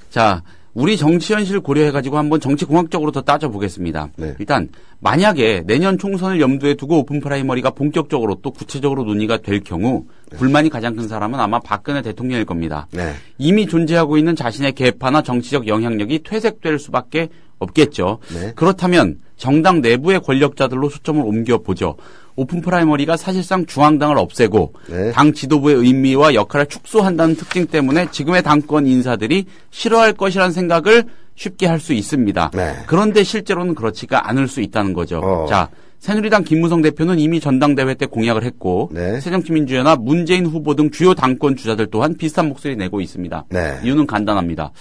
자, 우리 정치 현실 고려해가지고 한번 정치 공학적으로 더 따져보겠습니다. 네. 일단 만약에 내년 총선을 염두에 두고 오픈 프라이머리가 본격적으로 또 구체적으로 논의가 될 경우 불만이 가장 큰 사람은 아마 박근혜 대통령일 겁니다. 네. 이미 존재하고 있는 자신의 계파나 정치적 영향력이 퇴색될 수밖에 없겠죠. 네. 그렇다면 정당 내부의 권력자들로 초점을 옮겨보죠. 오픈 프라이머리가 사실상 중앙당을 없애고 네. 당 지도부의 의미와 역할을 축소한다는 특징 때문에 지금의 당권 인사들이 싫어할 것이라는 생각을 쉽게 할 수 있습니다. 네. 그런데 실제로는 그렇지가 않을 수 있다는 거죠. 자, 새누리당 김무성 대표는 이미 전당대회 때 공약을 했고 네. 새정치민주연합 문재인 후보 등 주요 당권 주자들 또한 비슷한 목소리 내고 있습니다. 네. 이유는 간단합니다.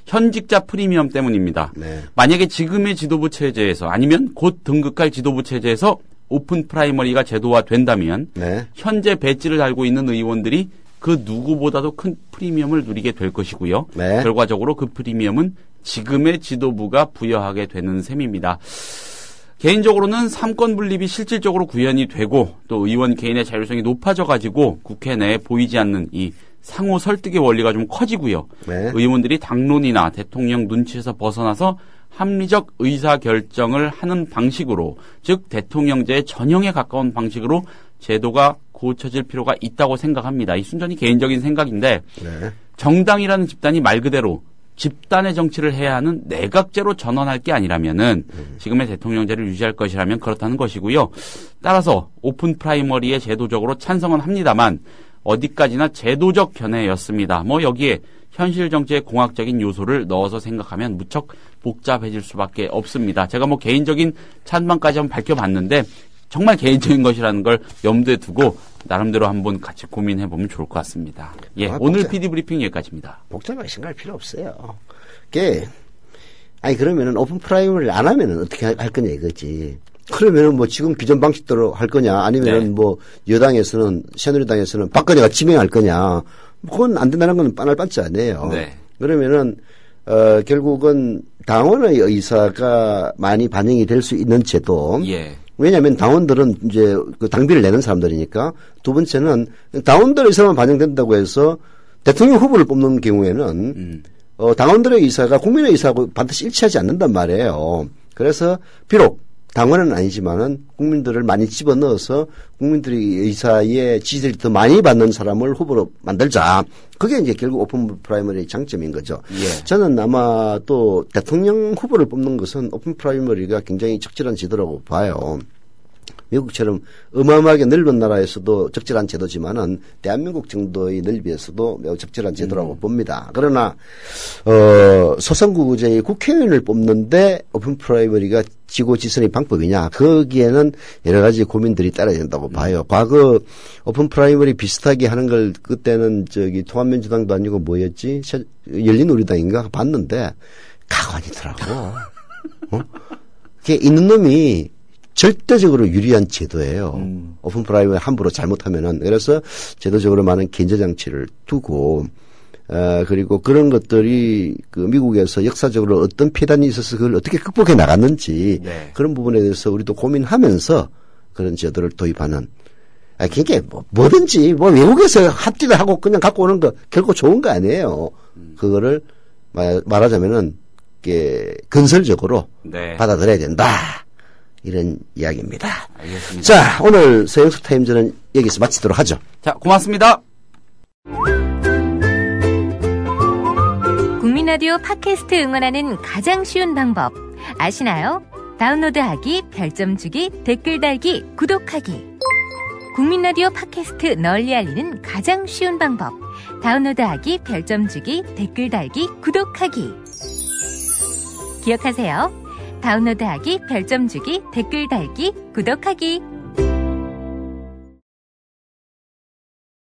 현직자 프리미엄 때문입니다. 네. 만약에 지금의 지도부 체제에서 아니면 곧 등극할 지도부 체제에서 오픈 프라이머리가 제도화된다면 네. 현재 배지를 달고 있는 의원들이 그 누구보다도 큰 프리미엄을 누리게 될 것이고요. 네. 결과적으로 그 프리미엄은 지금의 지도부가 부여하게 되는 셈입니다. 개인적으로는 삼권 분립이 실질적으로 구현이 되고 또 의원 개인의 자율성이 높아져가지고 국회 내에 보이지 않는 이 상호 설득의 원리가 좀 커지고요. 네. 의원들이 당론이나 대통령 눈치에서 벗어나서 합리적 의사결정을 하는 방식으로 즉 대통령제의 전형에 가까운 방식으로 제도가 고쳐질 필요가 있다고 생각합니다. 이 순전히 개인적인 생각인데 네. 정당이라는 집단이 말 그대로 집단의 정치를 해야 하는 내각제로 전환할 게 아니라면은 지금의 대통령제를 유지할 것이라면 그렇다는 것이고요. 따라서 오픈 프라이머리에 제도적으로 찬성은 합니다만 어디까지나 제도적 견해였습니다. 여기에 현실 정치의 공학적인 요소를 넣어서 생각하면 무척 복잡해질 수밖에 없습니다. 제가 개인적인 찬반까지 한번 밝혀봤는데 정말 개인적인 것이라는 걸 염두에 두고 나름대로 한번 같이 고민해보면 좋을 것 같습니다. 예, 오늘 PD 브리핑 여기까지입니다. 복잡하게 생각할 필요 없어요. 그러면은 오픈 프라이머리를 안 하면은 어떻게 할 거냐 이거지. 그러면은 지금 기존 방식대로 할 거냐 아니면은 네. 여당에서는 새누리당에서는 박근혜가 지명할 거냐. 그건 안 된다는 건 빤할 빤지 아니에요. 네. 그러면은 결국은 당원의 의사가 많이 반영이 될 수 있는 제도. 예. 왜냐하면 당원들은 이제 그 당비를 내는 사람들이니까. 두 번째는 당원들의 의사만 반영된다고 해서 대통령 후보를 뽑는 경우에는 당원들의 의사가 국민의 의사하고 반드시 일치하지 않는단 말이에요. 그래서 비록 당원은 아니지만은 국민들을 많이 집어넣어서 국민들의 의사의 지지를 더 많이 받는 사람을 후보로 만들자. 그게 이제 결국 오픈 프라이머리의 장점인 거죠. 예. 저는 아마 또 대통령 후보를 뽑는 것은 오픈 프라이머리가 굉장히 적절한 제도라고 봐요. 미국처럼 어마어마하게 넓은 나라에서도 적절한 제도지만은 대한민국 정도의 넓이에서도 매우 적절한 제도라고 봅니다. 그러나 소선구제의 국회의원을 뽑는데 오픈 프라이머리가 지고지선의 방법이냐 거기에는 여러 가지 고민들이 따라야 된다고 봐요. 과거 오픈 프라이머리 비슷하게 하는 걸 그때는 통합민주당도 아니고 뭐였지 열린우리당인가 봤는데 가관이더라고. 그게 있는 놈이 절대적으로 유리한 제도예요. 오픈 프라이머리 함부로 잘못하면은. 그래서 제도적으로 많은 견제 장치를 두고, 그리고 그런 것들이 미국에서 역사적으로 어떤 폐단이 있어서 그걸 어떻게 극복해 나갔는지 네. 그런 부분에 대해서 우리도 고민하면서 그런 제도를 도입하는. 그게 뭐든지 외국에서 합의를 하고 그냥 갖고 오는 거 결코 좋은 거 아니에요. 그거를 말하자면은 건설적으로 네. 받아들여야 된다. 이런 이야기입니다. 알겠습니다. 자, 오늘 서영석 타임즈는 여기서 마치도록 하죠. 자, 고맙습니다. 국민라디오 팟캐스트 응원하는 가장 쉬운 방법 아시나요? 다운로드하기, 별점 주기, 댓글 달기, 구독하기. 국민라디오 팟캐스트 널리 알리는 가장 쉬운 방법 다운로드하기, 별점 주기, 댓글 달기, 구독하기. 기억하세요. 다운로드하기, 별점 주기, 댓글 달기, 구독하기.